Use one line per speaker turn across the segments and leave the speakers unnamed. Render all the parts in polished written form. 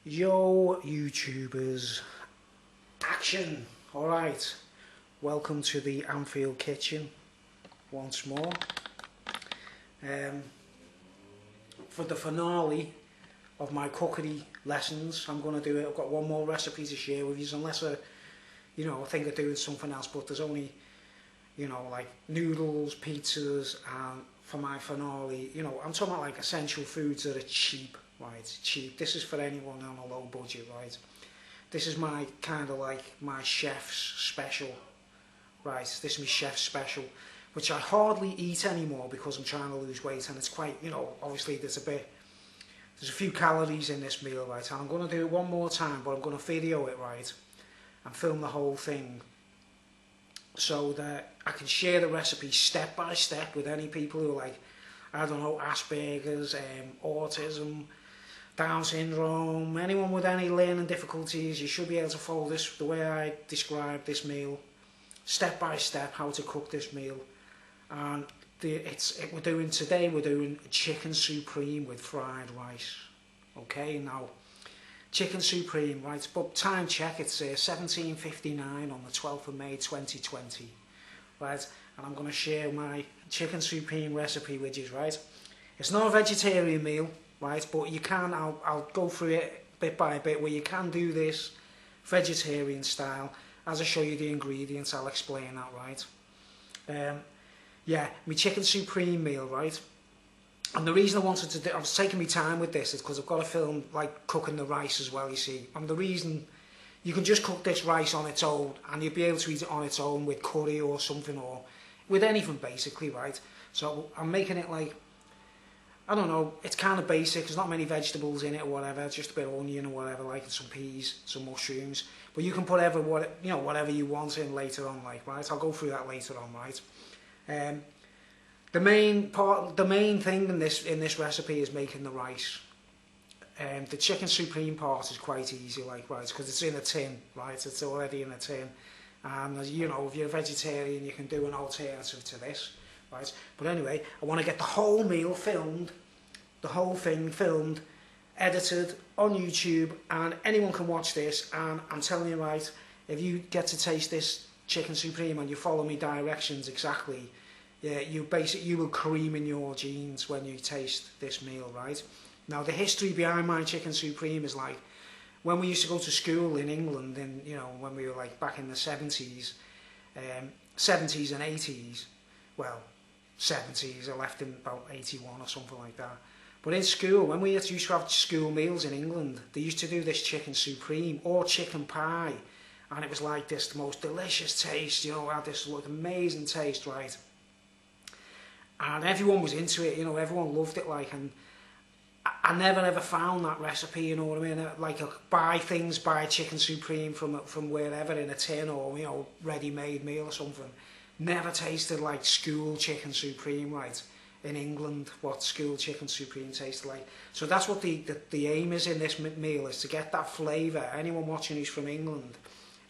Yo YouTubers, action! Alright, welcome to the Anfield kitchen once more. For the finale of my cookery lessons, I'm going to do it. I've got one more recipe to share with you, unless I think of doing something else, but there's only, like noodles, pizzas, and for my finale, I'm talking about like essential foods that are cheap, right? Cheap. This is for anyone on a low budget, right? This is my kind of like my chef's special, right? This is my chef's special, which I hardly eat anymore because I'm trying to lose weight, and it's quite, obviously there's a few calories in this meal, right? And I'm going to do it one more time, but I'm going to video it, right? And film the whole thing so that I can share the recipe step by step with any people who are like, I don't know, Asperger's, autism, Down syndrome, anyone with any learning difficulties. You should be able to follow this, the way I describe this meal, step by step, how to cook this meal. And we're doing chicken supreme with fried rice. Okay, now chicken supreme, right? But time check, it's 17:59 on the 12th of May 2020, right? And I'm going to share my chicken supreme recipe with you, right? It's not a vegetarian meal, right? But you can, I'll go through it bit by bit where you can do this vegetarian style. As I show you the ingredients, I'll explain that, right? Yeah, my chicken supreme meal, right? And the reason I wanted to do, I was taking my time with this, is because I've got to film like cooking the rice as well, you see. And the reason, you can just cook this rice on its own, and you'll be able to eat it on its own with curry or something, or with anything basically, right? So I'm making it like, I don't know, it's kind of basic, there's not many vegetables in it or whatever, just a bit of onion or whatever, like, and some peas, some mushrooms. But you can put whatever you want in later on, like, right? I'll go through that later on, right? The main thing in this recipe is making the rice. The chicken supreme part is quite easy, like, right, because it's in a tin, right? It's already in a tin, and if you're a vegetarian, you can do an alternative to this, right? But anyway, I want to get the whole meal filmed, the whole thing filmed, edited on YouTube, and anyone can watch this. And I'm telling you, right, if you get to taste this chicken supreme and you follow me directions exactly, yeah, you will cream in your jeans when you taste this meal, right? Now, the history behind my chicken supreme is like, when we used to go to school in England, and when we were like back in the 70s and 80s, well, 70s, I left in about 81 or something like that. But in school, when we used to have school meals in England, they used to do this chicken supreme or chicken pie, and it was like this, the most delicious taste, it had this amazing taste, right? And everyone was into it, everyone loved it, like, and I never ever found that recipe, you know what I mean? Like, buy chicken supreme from wherever in a tin, or, ready-made meal or something. Never tasted like school chicken supreme, right? In England, what school chicken supreme tasted like. So that's what the aim is in this meal, is to get that flavour. Anyone watching who's from England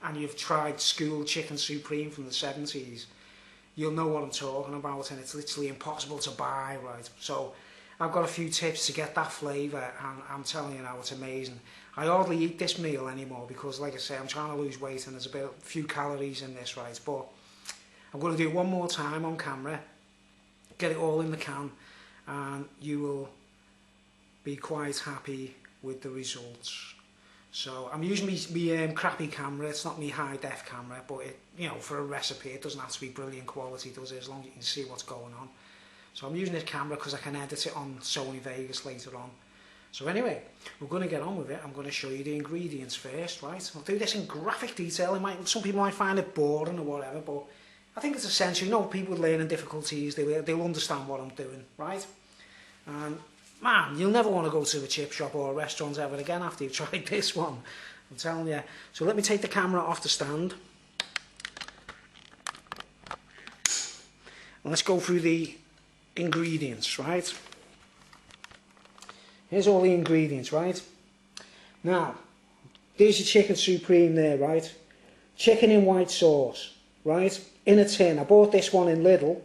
and you've tried school chicken supreme from the 70s, you'll know what I'm talking about, and it's literally impossible to buy, right? So I've got a few tips to get that flavour, and I'm telling you now, it's amazing. I hardly eat this meal anymore because, like I say, I'm trying to lose weight, and there's a few calories in this, right? But I'm going to do it one more time on camera, get it all in the can, and you will be quite happy with the results. So I'm using my crappy camera. It's not my high def camera, but for a recipe, it doesn't have to be brilliant quality, does it? As long as you can see what's going on. So I'm using this camera because I can edit it on Sony Vegas later on. So anyway, we're going to get on with it. I'm going to show you the ingredients first, right? I'll do this in graphic detail. Some people might find it boring or whatever, but I think it's essential. People with learning difficulties, they'll understand what I'm doing, right? And man, you'll never want to go to a chip shop or a restaurant ever again after you've tried this one. I'm telling you. So let me take the camera off the stand. And let's go through the ingredients, right? Here's all the ingredients, right? Now, there's your chicken supreme there, right? Chicken in white sauce, right? In a tin. I bought this one in Lidl.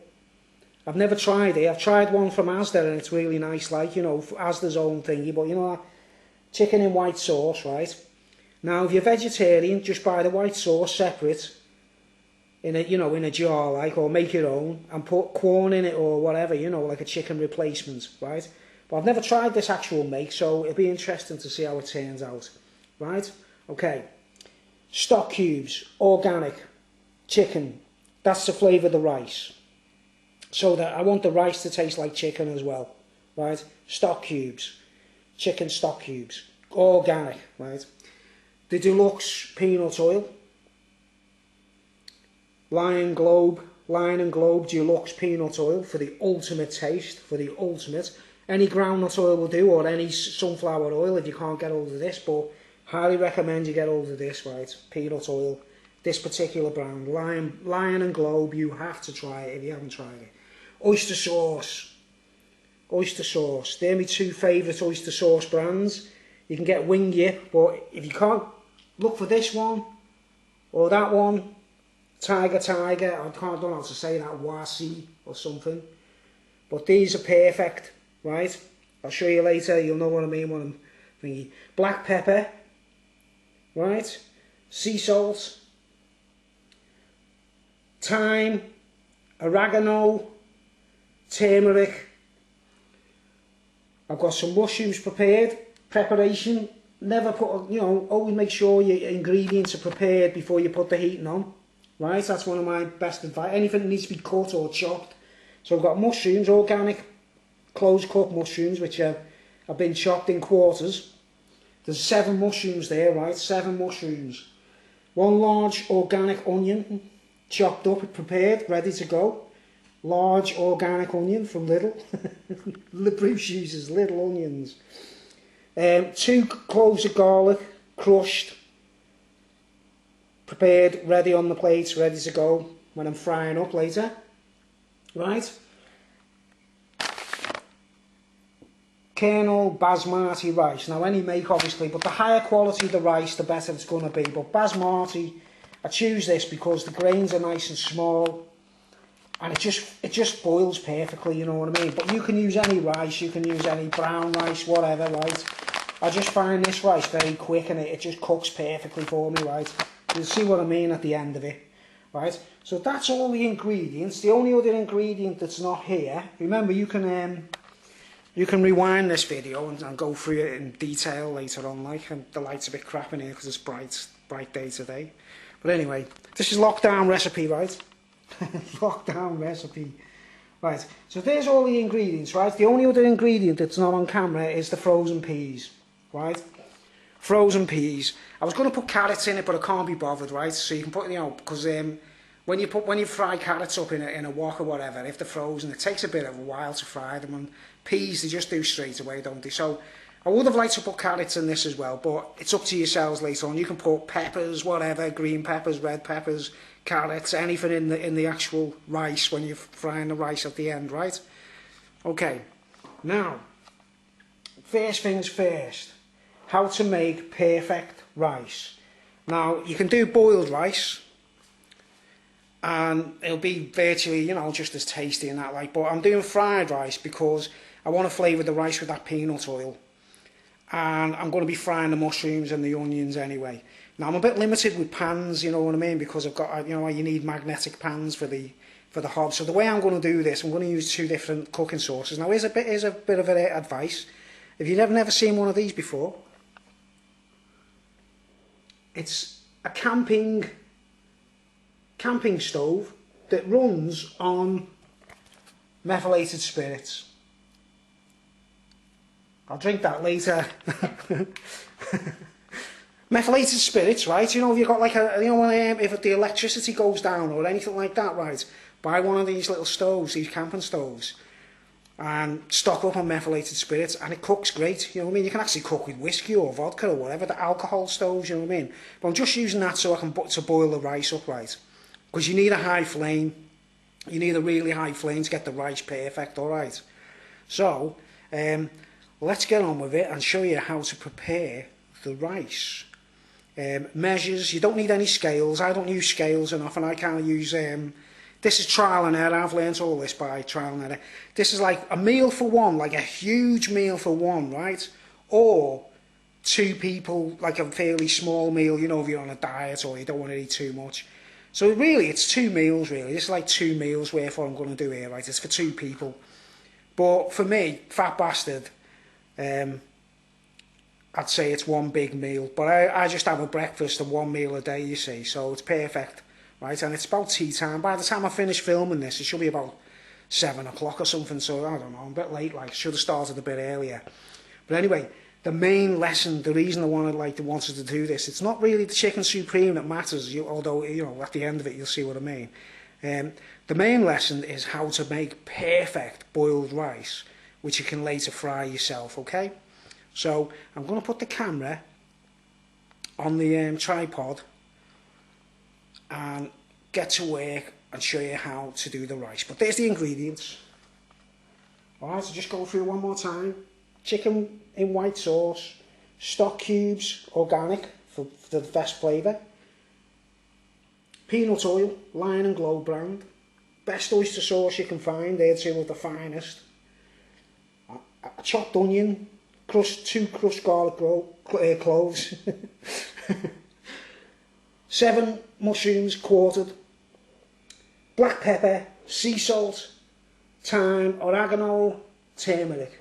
I've never tried it. I've tried one from Asda, and it's really nice, like, Asda's own thingy, but chicken in white sauce, right? Now, if you're vegetarian, just buy the white sauce separate in a, in a jar, like, or make your own and put corn in it or whatever, like a chicken replacement, right? But I've never tried this actual make, so it'll be interesting to see how it turns out, right? Okay, stock cubes, organic, chicken. That's to flavour the rice. So that I want the rice to taste like chicken as well, right? Stock cubes, chicken stock cubes, organic, right? The deluxe peanut oil, Lion and Globe deluxe peanut oil for the ultimate taste, for the ultimate. Any groundnut oil will do, or any sunflower oil if you can't get hold of this, but highly recommend you get hold of this, right? Peanut oil, this particular brand, Lion and Globe, you have to try it if you haven't tried it. Oyster sauce, they're my two favourite oyster sauce brands. You can get Wing Yip, but if you can't, look for this one, or that one, Tiger, I don't know how to say that, Wasi or something. But these are perfect, right? I'll show you later, you'll know what I mean when I'm thinking. Black pepper, right? Sea salt, thyme, oregano, turmeric. I've got some mushrooms prepared. Preparation, never put, always make sure your ingredients are prepared before you put the heating on. Right, that's one of my best advice. Anything that needs to be cut or chopped. So I've got mushrooms, organic closed cut mushrooms, which have been chopped in quarters. There's 7 mushrooms there, right? 7 mushrooms. 1 large organic onion, chopped up, prepared, ready to go. Large organic onion from Lidl. Bruce uses little onions. 2 cloves of garlic, crushed. Prepared, ready on the plate, ready to go when I'm frying up later, right? Kernel basmati rice. Now any make obviously, but the higher quality the rice, the better it's going to be. But basmati, I choose this because the grains are nice and small, and it just boils perfectly. You know what I mean? But you can use any rice, you can use any brown rice, whatever, right? I just find this rice very quick and it just cooks perfectly for me, right? You'll see what I mean at the end of it, right? So that's all the ingredients. The only other ingredient that's not here, remember you can rewind this video and go through it in detail later on, like, and the light's a bit crap in here because it's bright day today. But anyway, this is lockdown recipe, right? Lockdown recipe. Right, so there's all the ingredients, right? The only other ingredient that's not on camera is the frozen peas, right? Frozen peas. I was going to put carrots in it, but I can't be bothered, right? So you can put, because when you fry carrots up in a wok or whatever, if they're frozen, it takes a bit of a while to fry them, and peas they just do straight away, don't they? So I would have liked to put carrots in this as well, but it's up to yourselves later on. You can put peppers, whatever, green peppers, red peppers, carrots, anything in the actual rice when you're frying the rice at the end, right? Okay. Now, first things first. How to make perfect rice. Now, you can do boiled rice, and it'll be virtually, just as tasty and that, like, but I'm doing fried rice because I want to flavour the rice with that peanut oil, and I'm going to be frying the mushrooms and the onions anyway. Now, I'm a bit limited with pans, you know what I mean, because I've got, you need magnetic pans for the hob. So the way I'm going to do this, I'm going to use 2 different cooking sauces. Now, here's a bit of advice. If you've never seen one of these before, it's a camping stove that runs on methylated spirits. I'll drink that later. Methylated spirits, right? If you've got like if the electricity goes down or anything like that, right? Buy one of these little stoves, these camping stoves, and stock up on methylated spirits, and it cooks great, you know what I mean? You can actually cook with whiskey or vodka or whatever, the alcohol stoves, you know what I mean? But I'm just using that so I can to boil the rice up, right? Because you need a high flame, you need a really high flame to get the rice perfect, alright? So, let's get on with it and show you how to prepare the rice. Measures, you don't need any scales. I don't use scales enough, and I kind of use this is trial and error. I've learnt all this by trial and error. This is like a meal for one, like a huge meal for one, right? Or 2 people, like a fairly small meal, you know, if you're on a diet or you don't want to eat too much. So really, it's 2 meals, really. It's like 2 meals worth what I'm going to do here, right? It's for 2 people. But for me, fat bastard, I'd say it's 1 big meal. But I just have a breakfast and 1 meal a day, you see. So it's perfect, right? And it's about tea time. By the time I finish filming this, it should be about 7 o'clock or something. So I don't know, I'm a bit late, like, should have started a bit earlier. But anyway, the main lesson, the reason I wanted to do this, it's not really the chicken supreme that matters, although, you know, at the end of it you'll see what I mean. The main lesson is how to make perfect boiled rice, which you can later fry yourself, okay? So I'm going to put the camera on the tripod and get to work and show you how to do the rice. But there's the ingredients. Alright, so just go through one more time. Chicken in white sauce, stock cubes, organic for the best flavour, peanut oil, Lion and Glow brand, best oyster sauce you can find, they're 2 of the finest, a chopped onion, 2 crushed garlic cloves, 7 mushrooms quartered, black pepper, sea salt, thyme, oregano, turmeric.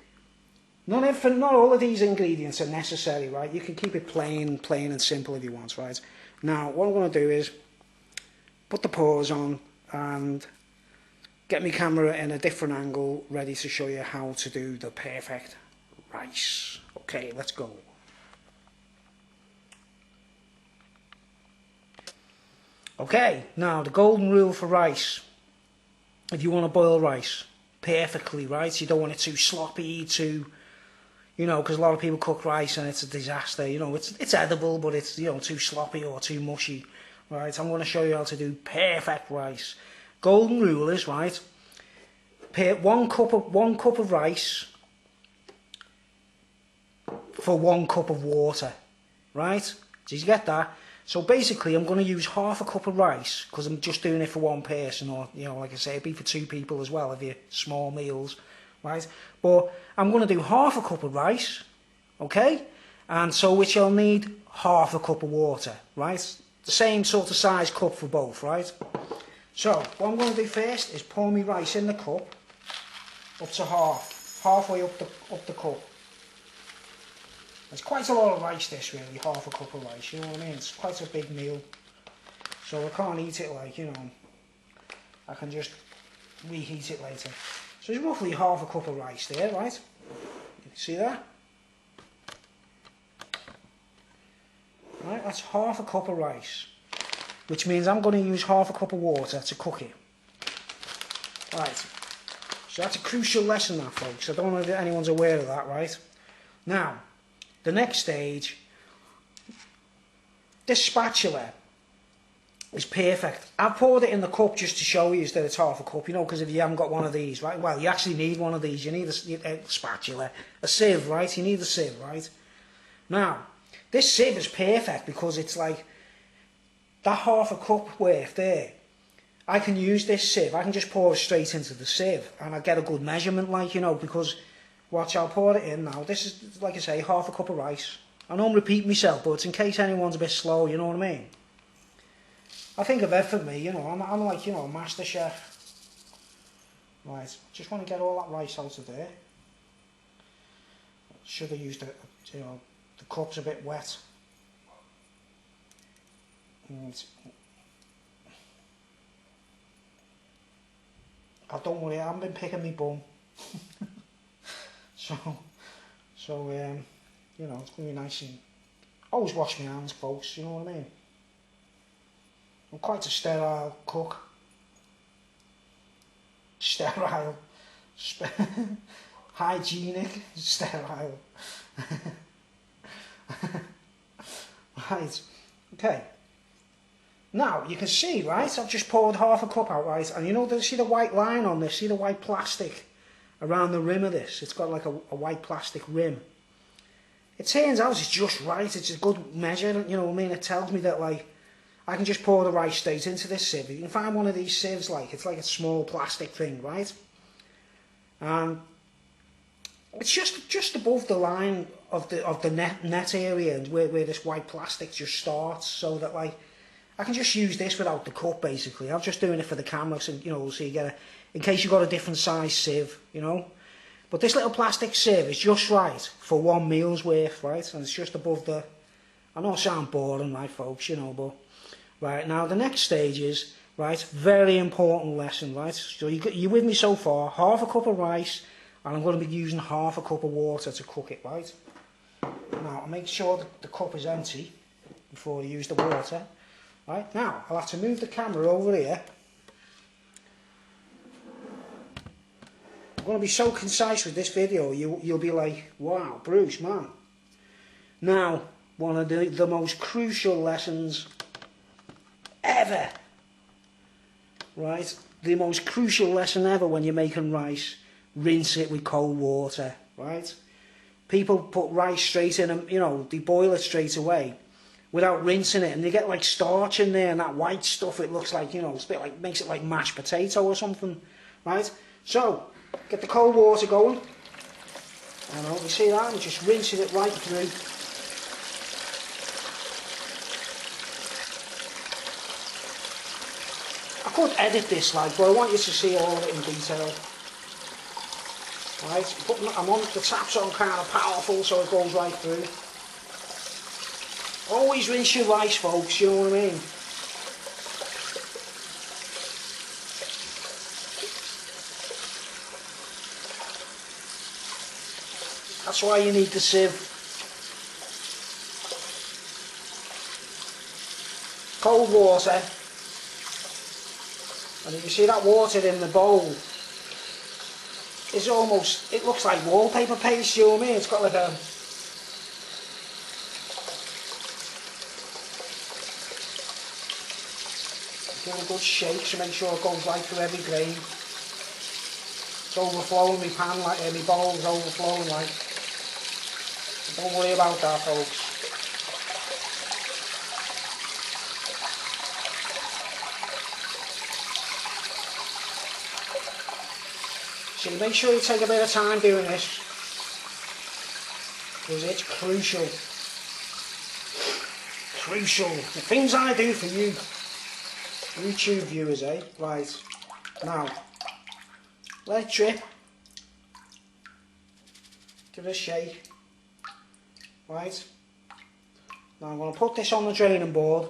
Not all of these ingredients are necessary, right? You can keep it plain and simple if you want, right? Now, what I'm going to do is put the pause on and get my camera in a different angle, ready to show you how to do the perfect rice. Okay, let's go. Okay, now the golden rule for rice. If you want to boil rice perfectly, right? You don't want it too sloppy, you know, because a lot of people cook rice and it's a disaster. You know, it's edible, but it's, you know, too sloppy or too mushy, right? I'm going to show you how to do perfect rice. Golden rule is, right, one cup of rice for 1 cup of water, right? Did you get that? So basically, I'm going to use half a cup of rice because I'm just doing it for 1 person, or, you know, like I say, it'd be for 2 people as well if you're small meals. Right, but I'm going to do half a cup of rice, okay, and so which I'll need half a cup of water, right, the same sort of size cup for both, right. So what I'm going to do first is pour my rice in the cup up to halfway up the cup. It's quite a lot of rice, this, really, half a cup of rice, you know what I mean, it's quite a big meal, so I can't eat it like, you know, I can just reheat it later. So it's roughly half a cup of rice there, right? See that? Right, that's half a cup of rice, which means I'm going to use half a cup of water to cook it. Right, so that's a crucial lesson, that, folks. I don't know if anyone's aware of that, right? Now, the next stage, this spatula is perfect. I've poured it in the cup just to show you that it's half a cup, you know, because if you haven't got one of these, right, well, you actually need one of these. You need a spatula, a sieve, right? You need a sieve, right? Now, this sieve is perfect because it's like that half a cup worth there. I can use this sieve. I can just pour it straight into the sieve and I get a good measurement, like, you know, because, watch, I'll pour it in now. This is, like I say, half a cup of rice. I don't repeat myself, but it's in case anyone's a bit slow, you know what I mean? I think of it for me, you know, I'm like, you know, a master chef. Right, just want to get all that rice out of there. Should have used it, you know, the cup's a bit wet. And I don't worry, I haven't been picking my bum. so, you know, it's going to be nice and... Always wash my hands, folks, you know what I mean? I'm quite a sterile cook. Sterile. Hygienic. Sterile. Right. Okay. Now, you can see, right, I've just poured half a cup out, right, and you know, see the white line on this? See the white plastic around the rim of this? It's got like a white plastic rim. It turns out it's just right, it's a good measure, you know what I mean? It tells me that, like, I can just pour the rice straight into this sieve. You can find one of these sieves, like, it's like a small plastic thing, right? And it's just above the line of the net area, and where this white plastic just starts, so that like I can just use this without the cup basically. I'm just doing it for the camera, so you know, so you get in case you've got a different size sieve, you know. But this little plastic sieve is just right for one meal's worth, right? And it's just above the, I know I sound boring, right folks, you know, but right now the next stage is, right, very important lesson, right? So you're with me so far, half a cup of rice, and I'm going to be using half a cup of water to cook it, right? Now, make sure that the cup is empty before you use the water. Right, now, I'll have to move the camera over here. I'm going to be so concise with this video, you'll be like, wow, Bruce, man. Now, one of the most crucial lessons ever. Right, the most crucial lesson ever when you're making rice, rinse it with cold water, right? People put rice straight in and, you know, they boil it straight away without rinsing it, and they get like starch in there and that white stuff. It looks like, you know, it's a bit like, makes it like mashed potato or something, right? So, get the cold water going. You know, you see that? And just rinsing it right through. I could edit this, like, but I want you to see all of it in detail. Right, I'm on the taps on kind of powerful, so it goes right through. Always rinse your rice, folks, you know what I mean? That's why you need the sieve. Cold water. And you see that water in the bowl. It's almost, it looks like wallpaper paste, you know what I mean? It's got like a... Give it a good shake to make sure it goes right through every grain. It's overflowing, my pan, like, my bowl's overflowing, like. Don't worry about that, folks. So make sure you take a bit of time doing this, because it's crucial. Crucial. The things I do for you, YouTube viewers, eh? Right. Now, let it drip. Give it a shake. Right. Now I'm going to put this on the draining board.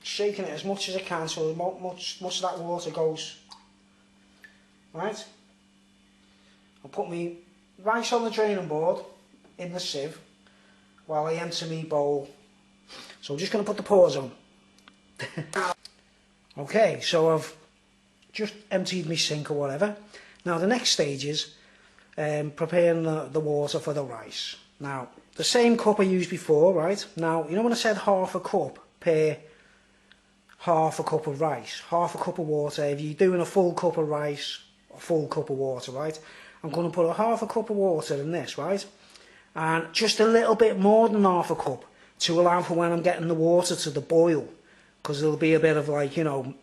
Shaking it as much as I can so much of that water goes. Right, I'll put my rice on the draining board in the sieve while I empty my bowl. So I'm just going to put the pause on. Okay, so I've just emptied my sink or whatever. Now the next stage is preparing the water for the rice. Now, the same cup I used before, right? Now, you know when I said half a cup per half a cup of rice, half a cup of water, if you're doing a full cup of rice, a full cup of water, right? I'm going to put a half a cup of water in this, right? And just a little bit more than half a cup to allow for when I'm getting the water to the boil, because there'll be a bit of like, you know,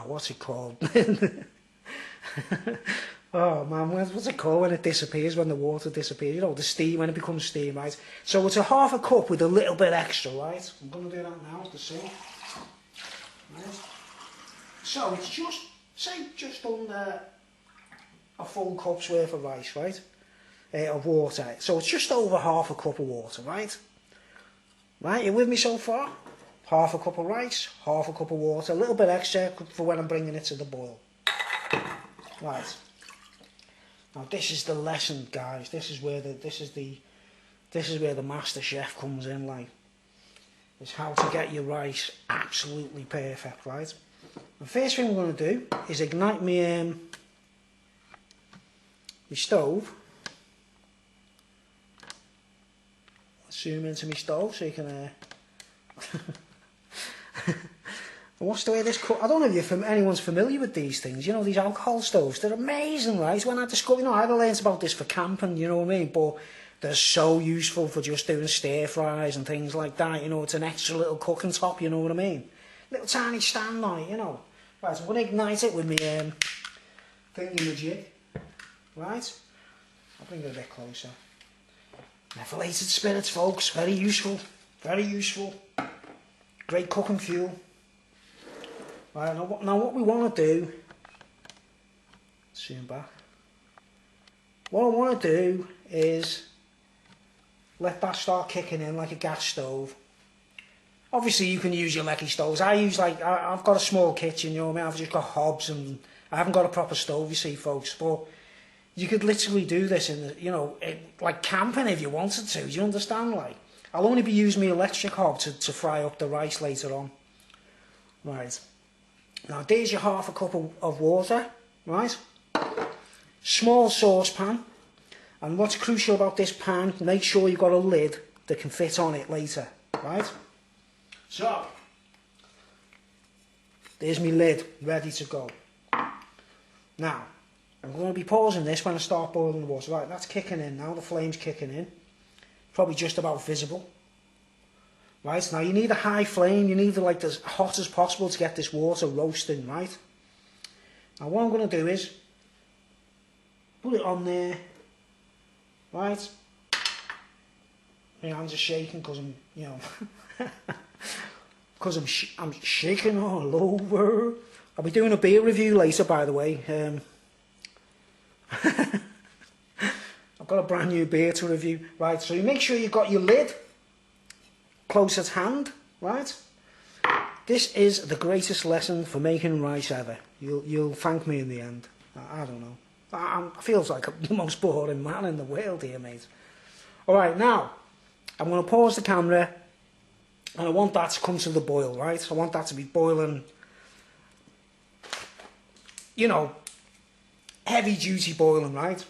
what's it called? Oh man, what's it called when it disappears, when the water disappears? You know, the steam, when it becomes steam, right? So it's a half a cup with a little bit extra, right? I'm going to do that now to see. Right. So it's just, say, just under a full cup's worth of rice, right? Of water. So it's just over half a cup of water, right? Right, you with me so far? Half a cup of rice, half a cup of water, a little bit extra for when I'm bringing it to the boil. Right. Now this is the lesson, guys. This is where the master chef comes in, like. It's how to get your rice absolutely perfect, right? The first thing I'm going to do is ignite my stove. Zoom into my stove so you can. What's the way this cook? I don't know if anyone's familiar with these things. You know, these alcohol stoves. They're amazing, right? When I discovered, you know, I learned about this for camping. You know what I mean? But they're so useful for just doing stir fries and things like that. You know, it's an extra little cooking top. You know what I mean? Little tiny stand on it. You know. Right. So I'm going to ignite it with my thingy-majig. Right. I'll bring it a bit closer. Methylated spirits, folks, very useful, very useful. Great cooking fuel. Right, now what we want to do, zoom back. What I want to do is let that start kicking in like a gas stove. Obviously you can use your lecky stoves. I've got a small kitchen, you know what I mean, I've just got hobs and I haven't got a proper stove, you see, folks, but you could literally do this in the, you know, like camping if you wanted to, do you understand? Like, I'll only be using my electric hob to fry up the rice later on. Right, now there's your half a cup of water, right? Small saucepan, and what's crucial about this pan, make sure you've got a lid that can fit on it later, right? So, there's my lid, ready to go. Now, I'm going to be pausing this when I start boiling the water. Right, that's kicking in now, the flame's kicking in. Probably just about visible. Right, now you need a high flame, you need it like as hot as possible to get this water roasting, right? Now what I'm going to do is, put it on there, right? My hands are shaking because I'm, you know, because I'm shaking all over. I'll be doing a beer review later, by the way. I've got a brand new beer to review. Right, so you make sure you've got your lid close at hand, right? This is the greatest lesson for making rice ever. You'll thank me in the end. I don't know. I feels like I'm the most boring man in the world here, mate. Alright, now, I'm going to pause the camera and I want that to come to the boil, right? I want that to be boiling, you know, heavy duty boiling, right?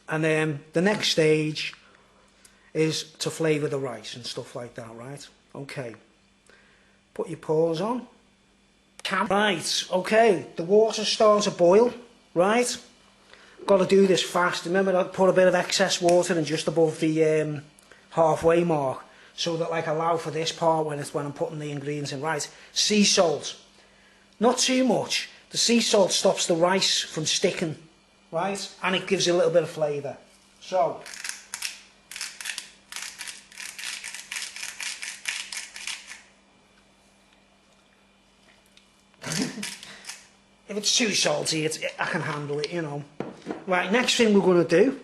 And then the next stage is to flavour the rice and stuff like that, right? Okay. Put your pause on. Right, okay, the water starts to boil, right? Got to do this fast. Remember, I put a bit of excess water in just above the halfway mark, so that like allow for this part when I'm putting the ingredients in. Right, sea salt, not too much. The sea salt stops the rice from sticking, right? And it gives it a little bit of flavour. So, if it's too salty, I can handle it, you know. Right, next thing we're going to do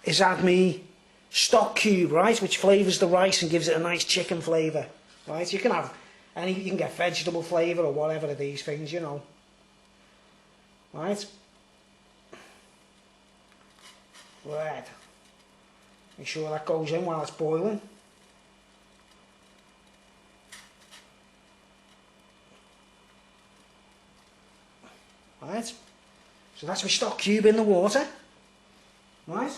is add me stock cube, right, which flavours the rice and gives it a nice chicken flavour, right? You can have you can get vegetable flavour or whatever of these things, you know. Right. Right. Make sure that goes in while it's boiling. Right. So that's my stock cube in the water. Right.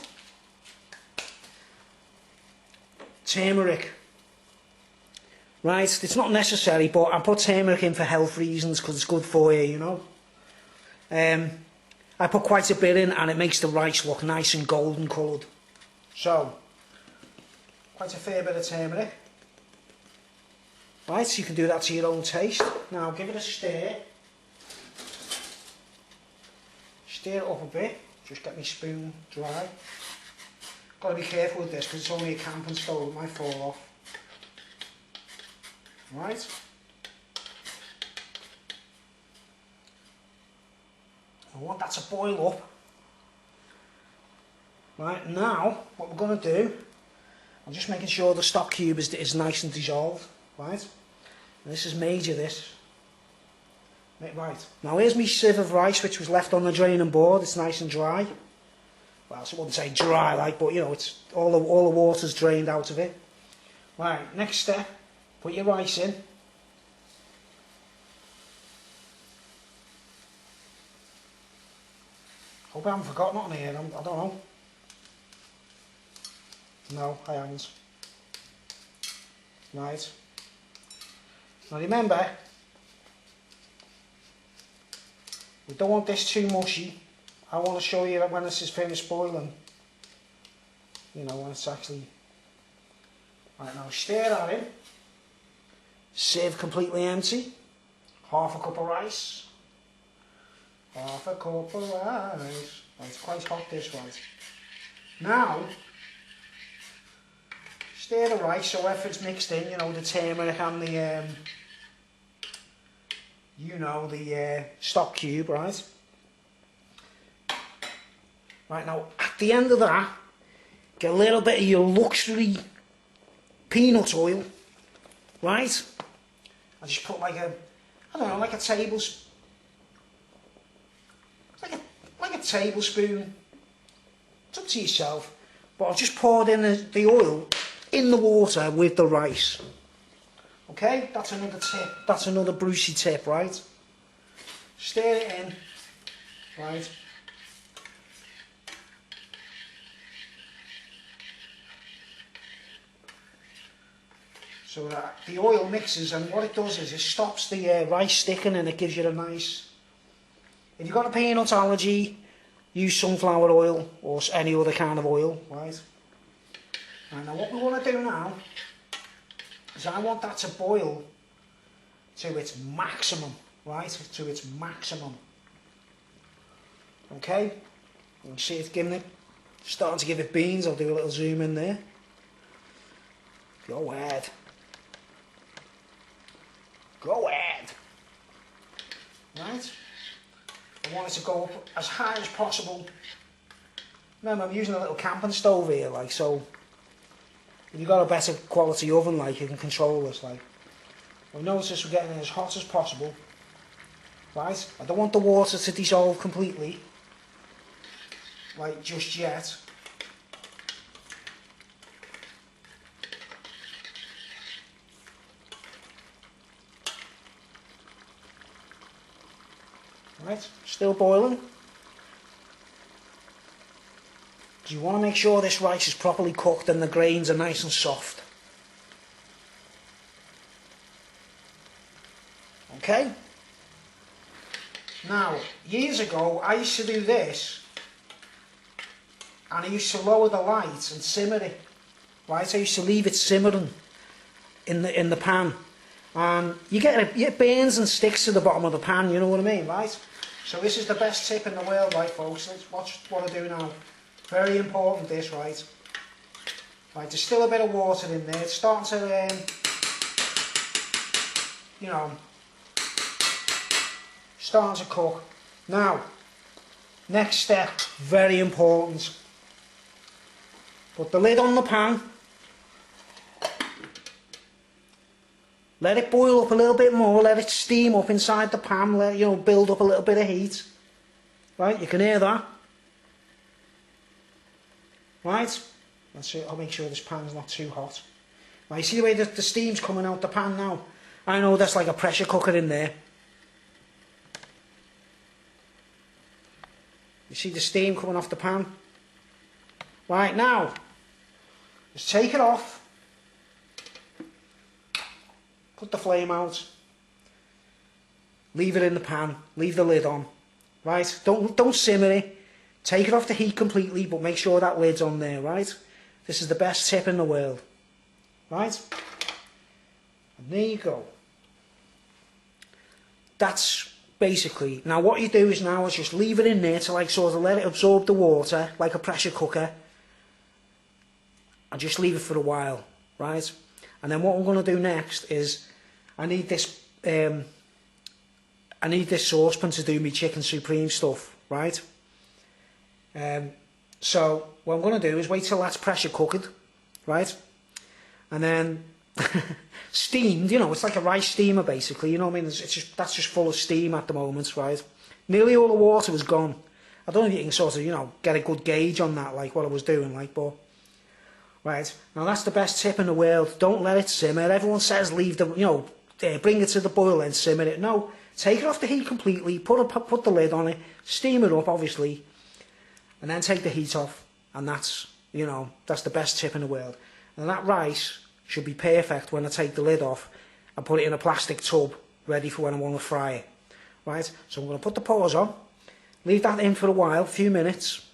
Turmeric. Right, it's not necessary, but I put turmeric in for health reasons because it's good for you, you know. I put quite a bit in and it makes the rice look nice and golden coloured. So, quite a fair bit of turmeric. Right, so you can do that to your own taste. Now give it a stir. Stir it up a bit, just get my spoon dry. Got to be careful with this because it's only a camping stove, it might fall off. Right. I want that to boil up. Right, now what we're going to do, I'm just making sure the stock cube is nice and dissolved. Right, and this is major, this. Right, now here's my sieve of rice which was left on the draining board. It's nice and dry. Well, I wouldn't say dry like, but you know, it's all the water's drained out of it. Right, next step, put your rice in. Hope I haven't forgotten nothing here, I don't know. No, I haven't. Right. Now remember, we don't want this too mushy. I want to show you that when this is finished boiling, you know, when it's actually... Right, now stir that in. Sieve completely empty. Half a cup of rice. Half a cup of rice. Right, it's quite hot this right. Now, stir the rice so everything's mixed in, you know, the turmeric and the, stock cube, right? Right, now, at the end of that, get a little bit of your luxury peanut oil, right? I just put like a, I don't know, like a tablespoon, like a tablespoon. It's up to yourself. But I've just poured in the oil in the water with the rice. Okay, that's another tip. That's another Brucey tip, right? Stir it in, right? So that the oil mixes, and what it does is it stops the rice sticking, and it gives you a nice... If you've got a peanut allergy, use sunflower oil or any other kind of oil, right? And now what we want to do now is I want that to boil to its maximum, right? To its maximum. Okay? You can see it's giving it, starting to give it beans. I'll do a little zoom in there. Go ahead. Go ahead. Right? I want it to go up as high as possible. Remember, I'm using a little camping stove here, like, so if you've got a better quality oven, like, you can control this, like. I've noticed we're getting it as hot as possible. Right? I don't want the water to dissolve completely, like, just yet. Right, still boiling. You want to make sure this rice is properly cooked and the grains are nice and soft. Okay? Now, years ago I used to do this, and I used to lower the light and simmer it. Right, I used to leave it simmering in the pan. And it burns and sticks to the bottom of the pan, you know what I mean, right? So this is the best tip in the world, right, folks? Let's watch what I do now. Very important, this, right? Right, there's still a bit of water in there. It's starting to, starting to cook. Now, next step, very important. Put the lid on the pan. Let it boil up a little bit more, let it steam up inside the pan, let it, build up a little bit of heat. Right, you can hear that. Right, that's it. I'll make sure this pan's not too hot. Right, you see the way the steam's coming out the pan now? I know that's like a pressure cooker in there. You see the steam coming off the pan? Right, now, just take it off. Put the flame out, leave it in the pan, leave the lid on, right? Don't simmer it, take it off the heat completely, but make sure that lid's on there, right? This is the best tip in the world, right? And there you go. That's basically, now what you do is just leave it in there to like sort of let it absorb the water, like a pressure cooker, and just leave it for a while, right? And then what I'm going to do next is I need this saucepan to do my chicken supreme stuff, right? So what I'm going to do is wait till that's pressure cooked, right? And then steamed, it's like a rice steamer basically, you know what I mean? That's just full of steam at the moment, right? Nearly all the water was gone. I don't know if you can sort of, get a good gauge on that, like what I was doing, like, but... Right, now that's the best tip in the world. Don't let it simmer. Everyone says leave the, bring it to the boil and simmer it. No, take it off the heat completely, put the lid on it, steam it up, obviously, and then take the heat off. And that's, that's the best tip in the world. And that rice should be perfect when I take the lid off and put it in a plastic tub, ready for when I want to fry it. Right, so I'm going to put the paws on, leave that in for a while, a few minutes,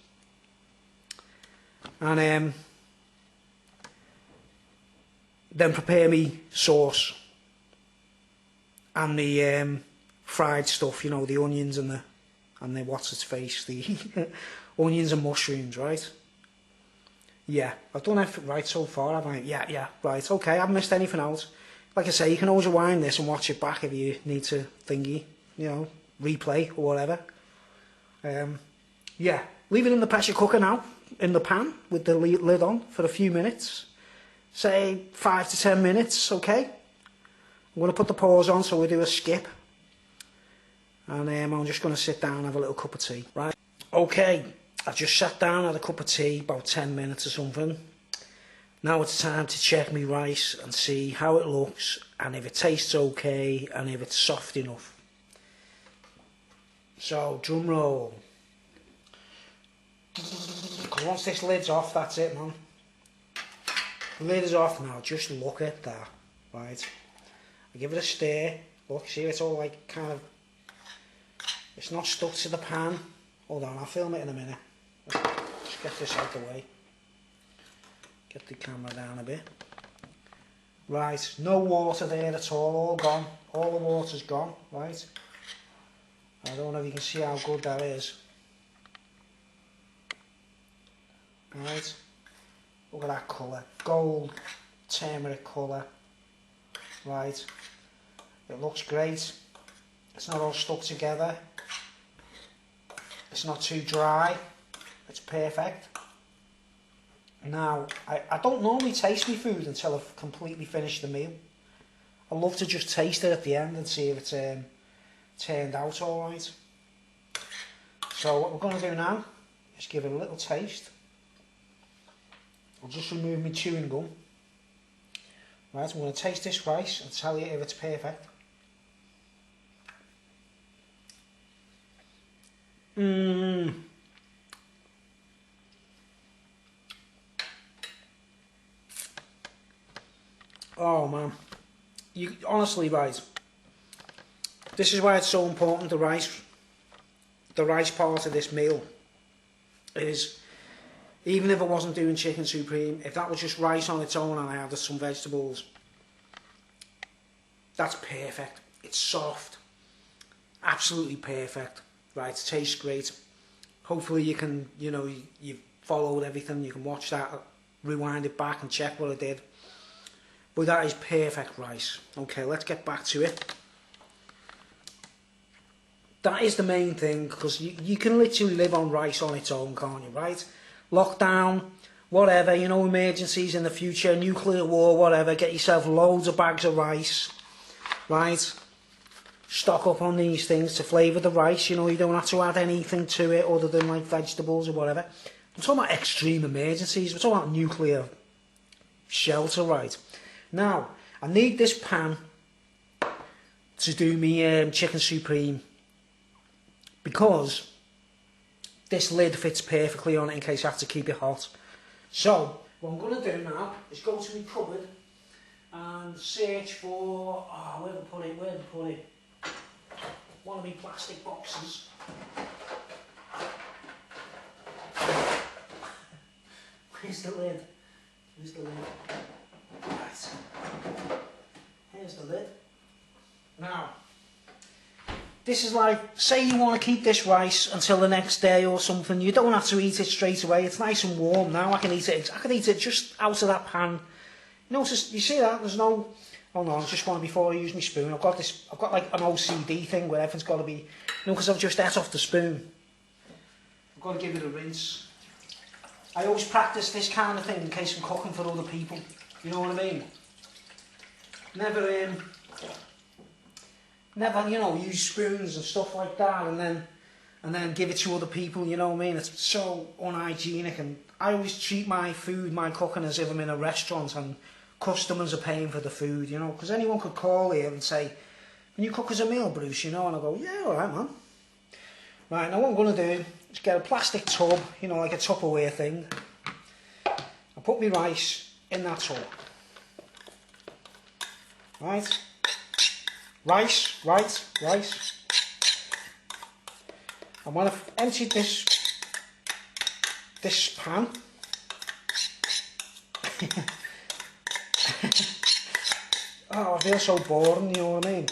and then prepare me sauce and the fried stuff, the onions and the what's its face, the onions and mushrooms, right? Yeah, I've done everything right so far, haven't I? Yeah, right, okay, I haven't missed anything out. Like I say, you can always rewind this and watch it back if you need to thingy, you know, replay or whatever. Yeah, leave it in the pressure cooker now, in the pan, with the lid on for a few minutes. Say 5 to 10 minutes, okay? I'm going to put the pause on so we do a skip. And I'm just going to sit down and have a little cup of tea, right? Okay, I've just sat down, had a cup of tea, about 10 minutes or something. Now it's time to check my rice and see how it looks and if it tastes okay and if it's soft enough. So, drum roll. Once this lid's off, that's it, man. The lid is off now, just look at that, right? I give it a stir. Look, see, it's all like kind of, it's not stuck to the pan. Hold on, I'll film it in a minute. Just get this out of the way. Get the camera down a bit. Right, no water there at all gone. All the water's gone, right? I don't know if you can see how good that is. Right, look at that colour. Gold, turmeric colour. Right, it looks great. It's not all stuck together. It's not too dry. It's perfect. Now, I don't normally taste my food until I've completely finished the meal. I love to just taste it at the end and see if it's turned out alright. So what we're going to do now is give it a little taste. I'll just remove my chewing gum. Right, I'm going to taste this rice and tell you if it's perfect. Oh man, you honestly, right, this is why it's so important. The rice part of this meal is, even if I wasn't doing chicken supreme, if that was just rice on its own and I added some vegetables, that's perfect. It's soft, absolutely perfect. Right, it tastes great. Hopefully you can, you know, you've followed everything. You can watch that, rewind it back and check what I did. But that is perfect rice. Okay, let's get back to it. That is the main thing, because you can literally live on rice on its own, can't you, right? Lockdown, whatever, you know, emergencies in the future, nuclear war, whatever, get yourself loads of bags of rice, right? Stock up on these things to flavour the rice, you know, you don't have to add anything to it other than like vegetables or whatever. I'm talking about extreme emergencies, we're talking about nuclear shelter, right? Now, I need this pan to do me chicken supreme, because this lid fits perfectly on it in case I have to keep it hot. So, what I'm going to do now is go to my cupboard and search for, where to put it, one of my plastic boxes. Where's the lid? Right. Here's the lid. Now, this is like, say you want to keep this rice until the next day or something. You don't have to eat it straight away. It's nice and warm now. I can eat it just out of that pan. You know, you see that? There's no. Oh no, just one before I use my spoon. I've got like an OCD thing where everything's got to be, you know, because I've just ate off the spoon. I've got to give it a rinse. I always practice this kind of thing in case I'm cooking for other people. You know what I mean? Never, you know, use spoons and stuff like that, and then give it to other people. You know what I mean? It's so unhygienic, and I always treat my food, my cooking, as if I'm in a restaurant and customers are paying for the food, you know, because anyone could call here and say, "Can you cook us a meal, Bruce?" You know, and I go, "Yeah, all right, man." Right, now what I'm going to do is get a plastic tub, you know, like a Tupperware thing. I put my rice in that tub. Right, rice. And when I've emptied this pan, oh, I feel so boring, you know what I mean?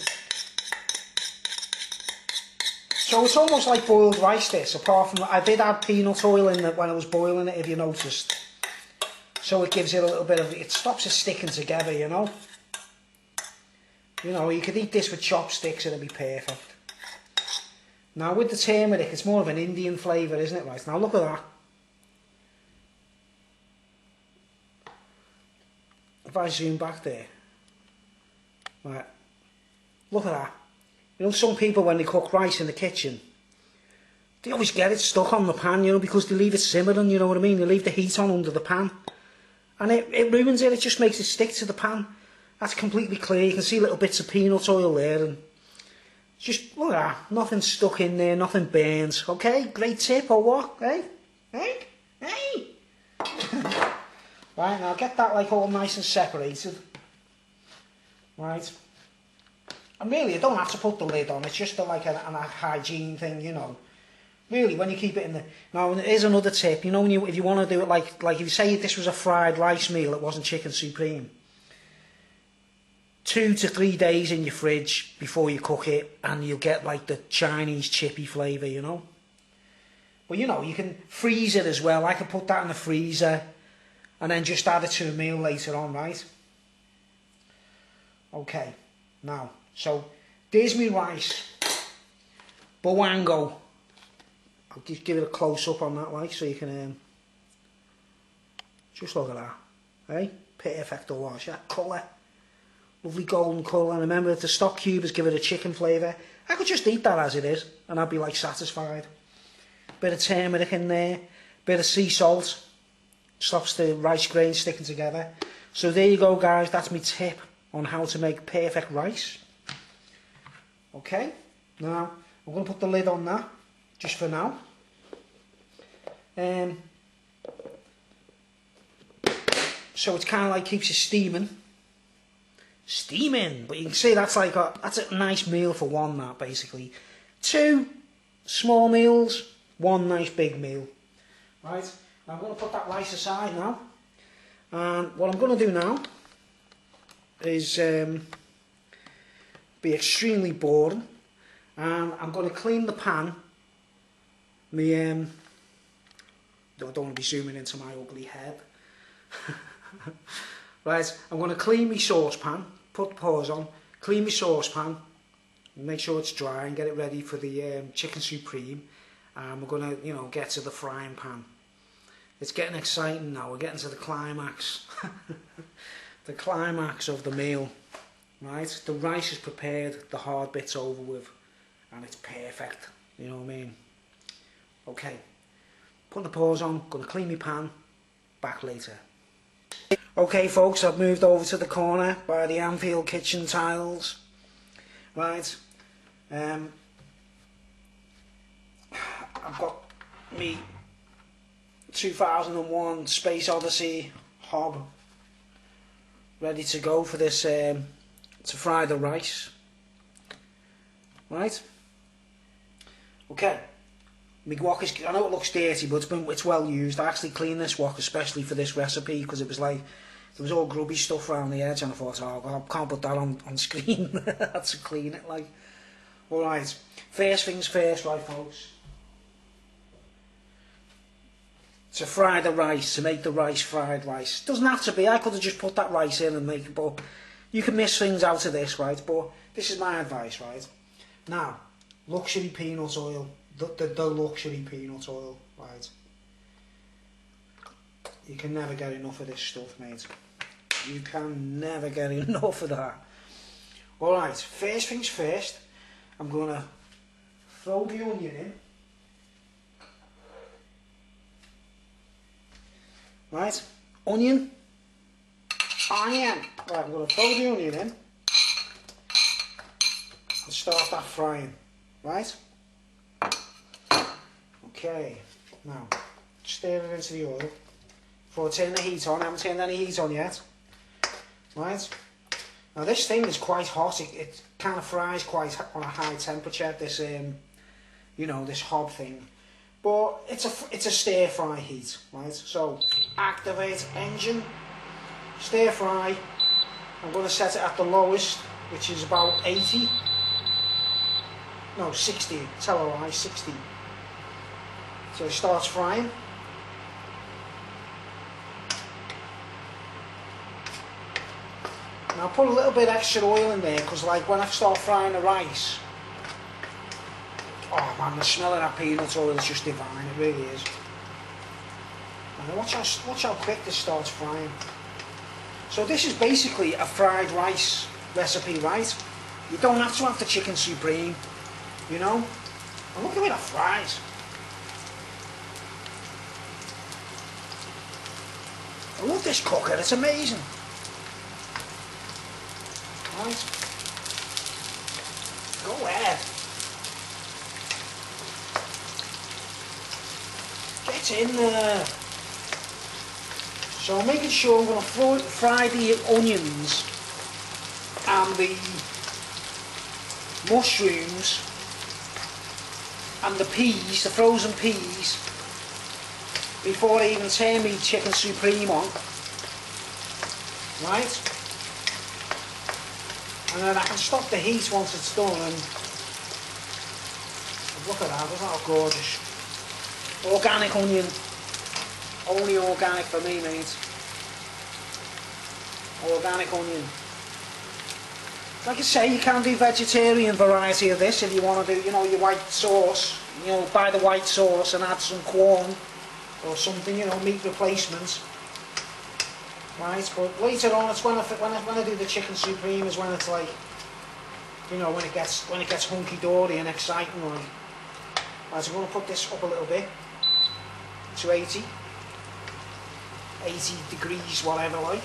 So it's almost like boiled rice this, apart from I did add peanut oil in it when I was boiling it, if you noticed. So it gives it a little bit of, it stops it sticking together, you know. You know, you could eat this with chopsticks, it'd be perfect. Now with the turmeric, it's more of an Indian flavour, isn't it, right? Now look at that. If I zoom back there, right, look at that. You know, some people when they cook rice in the kitchen, they always get it stuck on the pan, you know, because they leave it simmering, you know what I mean? They leave the heat on under the pan. And it ruins it, it just makes it stick to the pan. That's completely clear, you can see little bits of peanut oil there, and just, look at that, nothing stuck in there, nothing burns, okay? Great tip, or what, hey? Hey? Hey? Right, now get that like all nice and separated. Right. And really, you don't have to put the lid on, it's just like a hygiene thing, you know. Really, when you keep it in the... Now, here's another tip, you know, when if you want to do it like if you say this was a fried rice meal, it wasn't chicken supreme. 2 to 3 days in your fridge before you cook it, and you'll get like the Chinese chippy flavour, you know. But you know, you can freeze it as well. I can put that in the freezer and then just add it to a meal later on, right? Okay, now, so there's my rice. Bowango. I'll just give it a close up on that, like, so you can just look at that, eh? Perfect to wash. That colour, lovely golden colour. And remember, the stock cubes give it a chicken flavour. I could just eat that as it is, and I'd be like satisfied. Bit of turmeric in there, bit of sea salt, stops the rice grains sticking together. So there you go, guys. That's my tip on how to make perfect rice. Okay, now I'm going to put the lid on that. Just for now. So it's kind of like keeps you steaming. Steaming! But you can see that's like that's a nice meal for one, that basically. 2 small meals, 1 nice big meal. Right, I'm going to put that rice aside now. And what I'm going to do now is be extremely boring. And I'm going to clean the pan. I don't want to be zooming into my ugly head. Right, I'm going to clean my saucepan, put the paws on, clean my saucepan, make sure it's dry and get it ready for the chicken supreme. And we're going to, you know, get to the frying pan. It's getting exciting now, we're getting to the climax. The climax of the meal. Right, the rice is prepared, the hard bit's over with, and it's perfect, you know what I mean? Okay, put the paws on, going to clean my pan, back later. Okay folks, I've moved over to the corner by the Anfield kitchen tiles. Right, I've got me 2001 Space Odyssey hob ready to go for this, to fry the rice. Right, okay. My wok is, I know it looks dirty, but it's well used. I actually cleaned this wok especially for this recipe because it was like, there was all grubby stuff around the edge, and I thought, oh, I can't put that on screen. I had to clean it, like. Alright, first things first, right folks. To fry the rice, to make the rice fried rice. Doesn't have to be, I could have just put that rice in and make it, but you can miss things out of this, right? But this is my advice, right? Now, luxury peanut oil. The luxury peanut oil, right? You can never get enough of this stuff, mate. You can never get enough of that. Alright, first things first, I'm going to throw the onion in. Right, onion. Right, I'm going to throw the onion in and start that frying, right? Okay, now stir it into the oil before I turn the heat on. I haven't turned any heat on yet. Right, now this thing is quite hot. It kind of fries quite on a high temperature. This you know, this hob thing, but it's a stir fry heat, right? So activate engine, stir fry. I'm going to set it at the lowest, which is about 80. No, 60. Tell a lie, 60. So it starts frying. Now put a little bit extra oil in there, because like when I start frying the rice, oh man, the smell of that peanut oil is just divine, it really is. Now watch how quick this starts frying. So this is basically a fried rice recipe, right? You don't have to have the chicken supreme, you know? And look at the way that fries. I love this cooker, it's amazing. Right. Go ahead. Get in there. So I'm making sure I'm going to fry the onions and the mushrooms and the peas, the frozen peas, before I even turn my chicken supreme on. Right? And then I can stop the heat once it's done, and look at that, isn't that gorgeous? Organic onion. Only organic for me, mate. Organic onion. Like I say, you can do vegetarian variety of this if you want to do, you know, your white sauce. You know, buy the white sauce and add some corn or something, you know, meat replacements. Right, but later on, it's when I do the chicken supreme is when it's like, you know, when it gets hunky dory and exciting. Like, right, so I'm going to put this up a little bit to 80 degrees, whatever, like.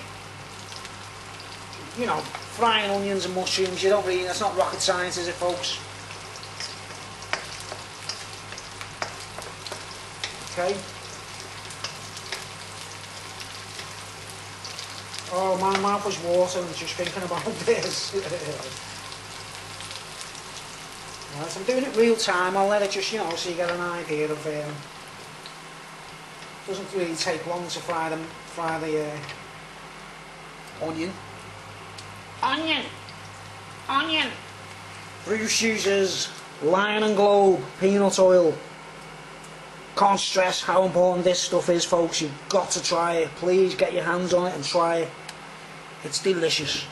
You know, frying onions and mushrooms, you don't really, that's not rocket science, is it, folks? Okay. Oh, my mouth was watering just thinking about this. Right, I'm doing it real time. I'll let it just, you know, so you get an idea of. Doesn't really take long to fry the onion. Onion. Bruce uses Lion and Globe peanut oil. Can't stress how important this stuff is, folks. You've got to try it. Please get your hands on it and try it. It's delicious.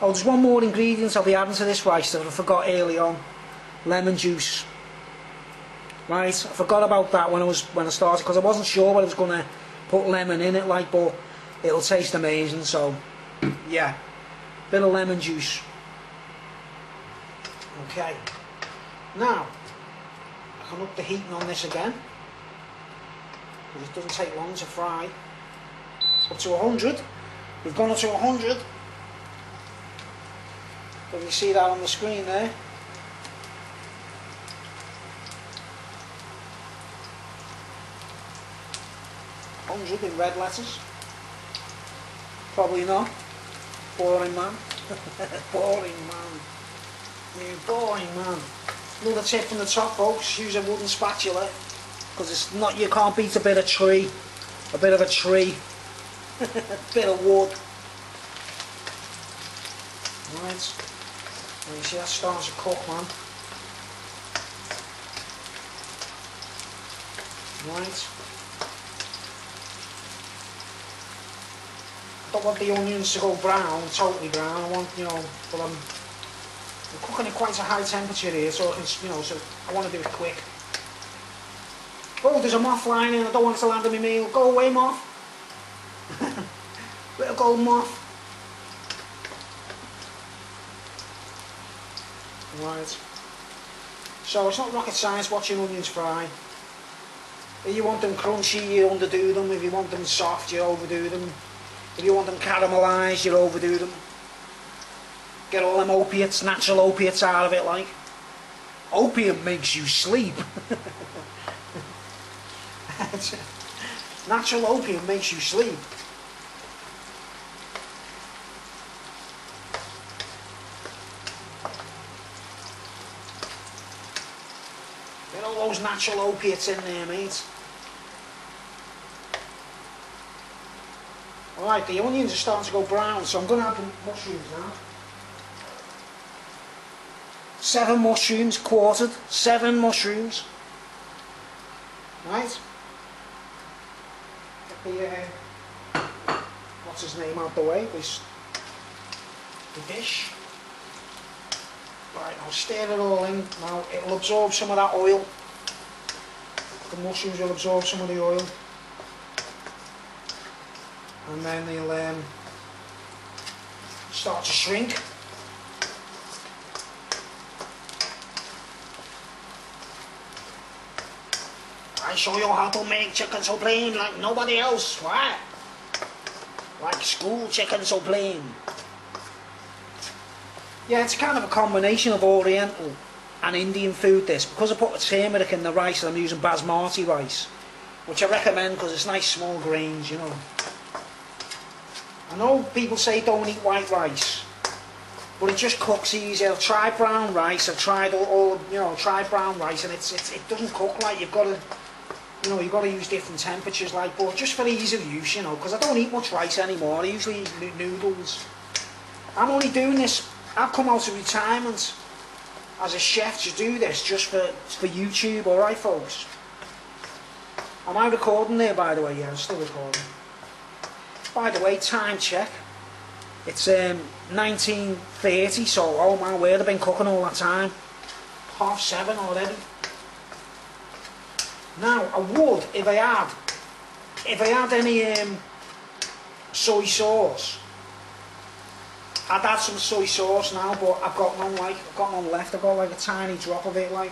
Oh, there's one more ingredient I'll be adding to this rice that I forgot early on. Lemon juice. Right, I forgot about that when I started, because I wasn't sure whether I was going to put lemon in it, like, but it'll taste amazing. So, yeah, bit of lemon juice. Okay. Now, I can up the heating on this again, because it doesn't take long to fry. Up to 100. We've gone up to 100. Can you see that on the screen there? 100 in red letters. Probably not. Boring man. Boring man. You boring man. Another tip from the top, folks, use a wooden spatula, because it's not, you can't beat a bit of tree. A bit of a tree. A bit of wood. Right. And you see that starts to cook, man. Right. I don't want the onions to go brown, totally brown. I want, you know, but I'm cooking at quite a high temperature here, so I can, you know, so I want to do it quick. Oh, there's a moth flying in. I don't want it to land on my meal. Go away, moth. Little gold moth. Right. So it's not rocket science watching onions fry. If you want them crunchy, you underdo them. If you want them soft, you overdo them. If you want them caramelised, you overdo them. Get all them opiates, natural opiates out of it, like. Opium makes you sleep. Natural opium makes you sleep. Get all those natural opiates in there, mate. Alright, the onions are starting to go brown, so I'm going to add the mushrooms now. 7 mushrooms, quartered, 7 mushrooms. Right? Get the, what's his name out the way, the dish. Right, I'll stir it all in. Now it'll absorb some of that oil. The mushrooms will absorb some of the oil. And then they'll start to shrink. I show you how to make chicken so plain like nobody else, right? Like school chicken so plain. Yeah, it's kind of a combination of Oriental and Indian food this. Because I put the turmeric in the rice, I'm using basmati rice, which I recommend because it's nice small grains, you know. I know people say don't eat white rice, but it just cooks easier. I've tried brown rice, I've tried all you know, tried brown rice, and it doesn't cook like. You've got to, you know, you've got to use different temperatures, like, but just for ease of use, you know, because I don't eat much rice anymore. I usually eat noodles. I'm only doing this, I've come out of retirement as a chef to do this just for YouTube, alright folks? Am I recording there, by the way? Yeah, I'm still recording. By the way, time check. It's 19:30, so oh my word, I've been cooking all that time. 7:30 already. Now, I would, if I had any soy sauce, I'd add some soy sauce now, but I've got none left. I've got like a tiny drop of it, like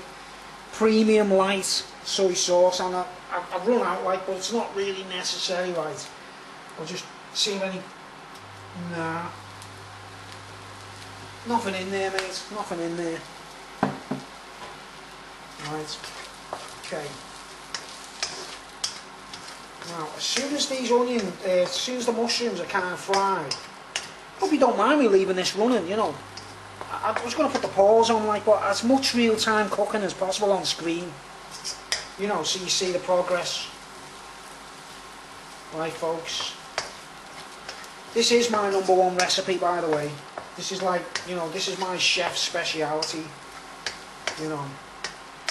premium light soy sauce, and I've run out, like, but it's not really necessary, right? I'll just see if any. Nah, nothing in there, mate. Nothing in there. Right. Okay. Now, as soon as these as soon as the mushrooms are kind of fried. Hope you don't mind me leaving this running, you know. I was going to put the pause on, like, but as much real-time cooking as possible on screen. You know, so you see the progress. Right, folks. This is my #1 recipe, by the way. This is like, you know, this is my chef's speciality. You know.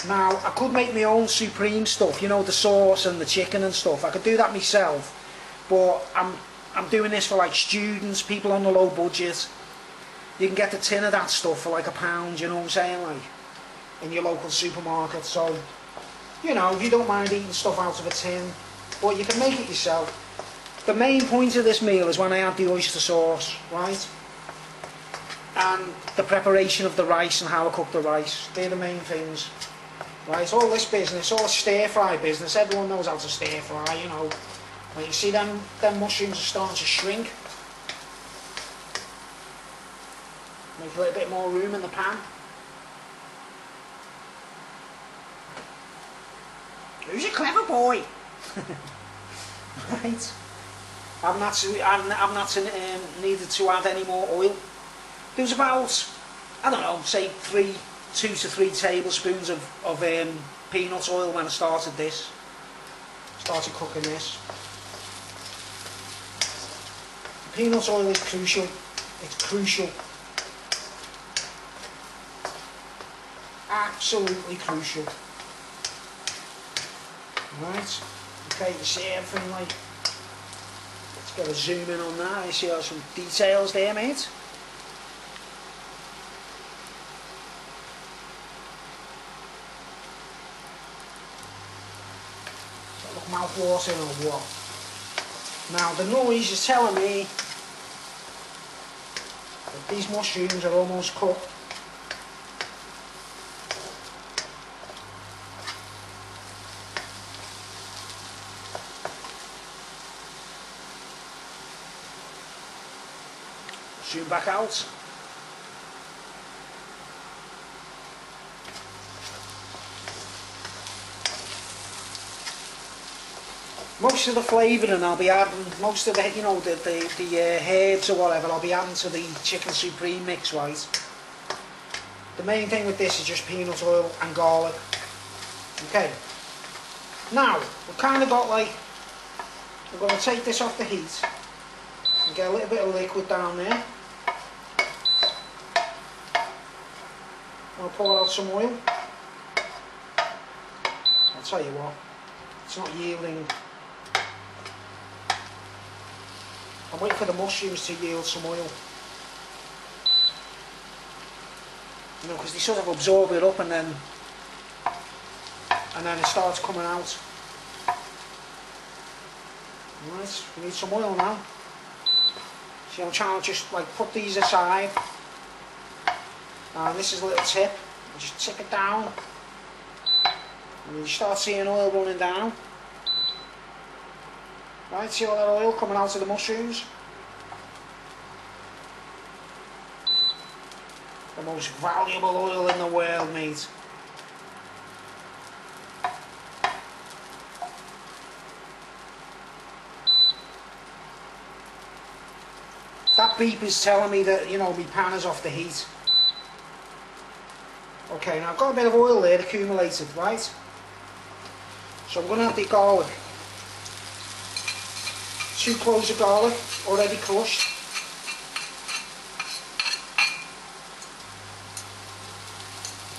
Now, I could make my own supreme stuff, you know, the sauce and the chicken and stuff. I could do that myself, but I'm doing this for like students, people on the low budget. You can get the tin of that stuff for like £1, you know what I'm saying, like, in your local supermarket. So, you know, if you don't mind eating stuff out of a tin, but you can make it yourself. The main point of this meal is when I add the oyster sauce, right? And the preparation of the rice and how I cook the rice. They're the main things. Right, all this business, all stir fry business, everyone knows how to stir fry, you know. When you see them mushrooms are starting to shrink. Make a little bit more room in the pan. Who's a clever boy? Right. I've not needed to add any more oil. There was about, I don't know, say 2 to 3 tablespoons of peanut oil when I started cooking this. Peanut oil is crucial. It's crucial. Absolutely crucial. Right. Okay, you see everything, like. Let's get a zoom in on that. You see some details there, mate. Mouth-watering or what? Now the noise is telling me that these mushrooms are almost cooked. Zoom back out. Most of the flavouring I'll be adding, most of the, you know, the herbs or whatever, I'll be adding to the chicken supreme mix, right? The main thing with this is just peanut oil and garlic. Okay. Now, we've kind of got like, we're going to take this off the heat and get a little bit of liquid down there. I'll pour out some oil. I'll tell you what, it's not yielding. I'm waiting for the mushrooms to yield some oil. You know, because they sort of absorb it up and then it starts coming out. Right, we need some oil now. See, I'm trying to just like put these aside. And this is a little tip. You just tip it down. And you start seeing oil running down. Right, see all that oil coming out of the mushrooms? The most valuable oil in the world, mate. That beep is telling me that, you know, my pan is off the heat. Okay, now I've got a bit of oil there accumulated, right? So I'm going to add the garlic. 2 cloves of garlic, already crushed.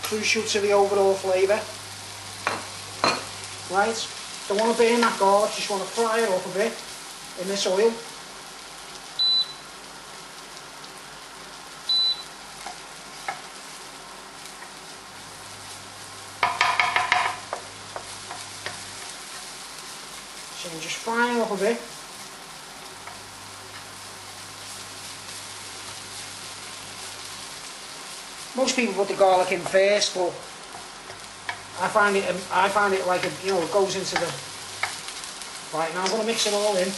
Crucial to the overall flavour. Right? Don't want to burn that garlic, just want to fry it up a bit in this oil. So I'm just frying it up a bit. Most people put the garlic in first, but I find it like you know, it goes into the. Right, now I'm going to mix it all in.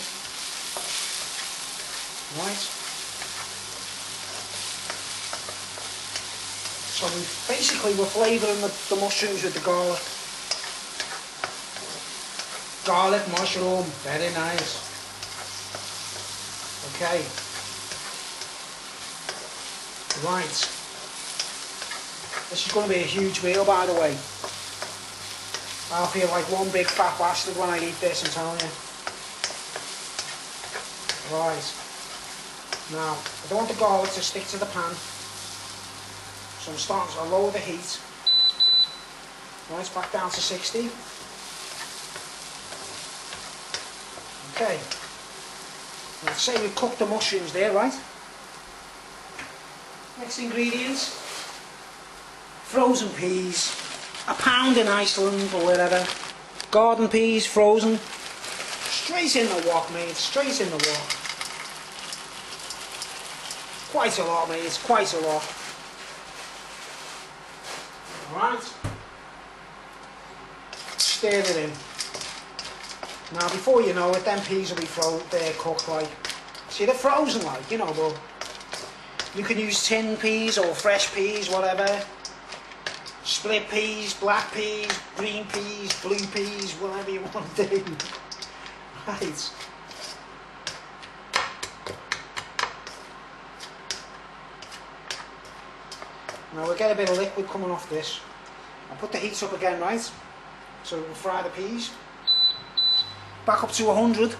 Right. So basically we're flavouring the mushrooms with the garlic. Garlic mushroom, very nice. Okay. Right. This is going to be a huge meal, by the way. I'll feel like one big fat bastard when I eat this, I'm telling you. Right. Now, I don't want the garlic to stick to the pan. So I'm starting to lower the heat. Right, back down to 60. Okay. Let's say we've cooked the mushrooms there, right? Next ingredients. Frozen peas. A pound in Iceland or wherever. Garden peas, frozen. Straight in the wok, mate. Straight in the wok. Quite a lot, mate. It's quite a lot. Alright. Stir it in. Now, before you know it, them peas will be they're cooked like. See, they're frozen like, you know, but you can use tin peas or fresh peas, whatever. Split peas, black peas, green peas, blue peas, whatever you want to do. Right. Now we'll get a bit of liquid coming off this. I'll put the heat up again, right? So we'll fry the peas. Back up to 100.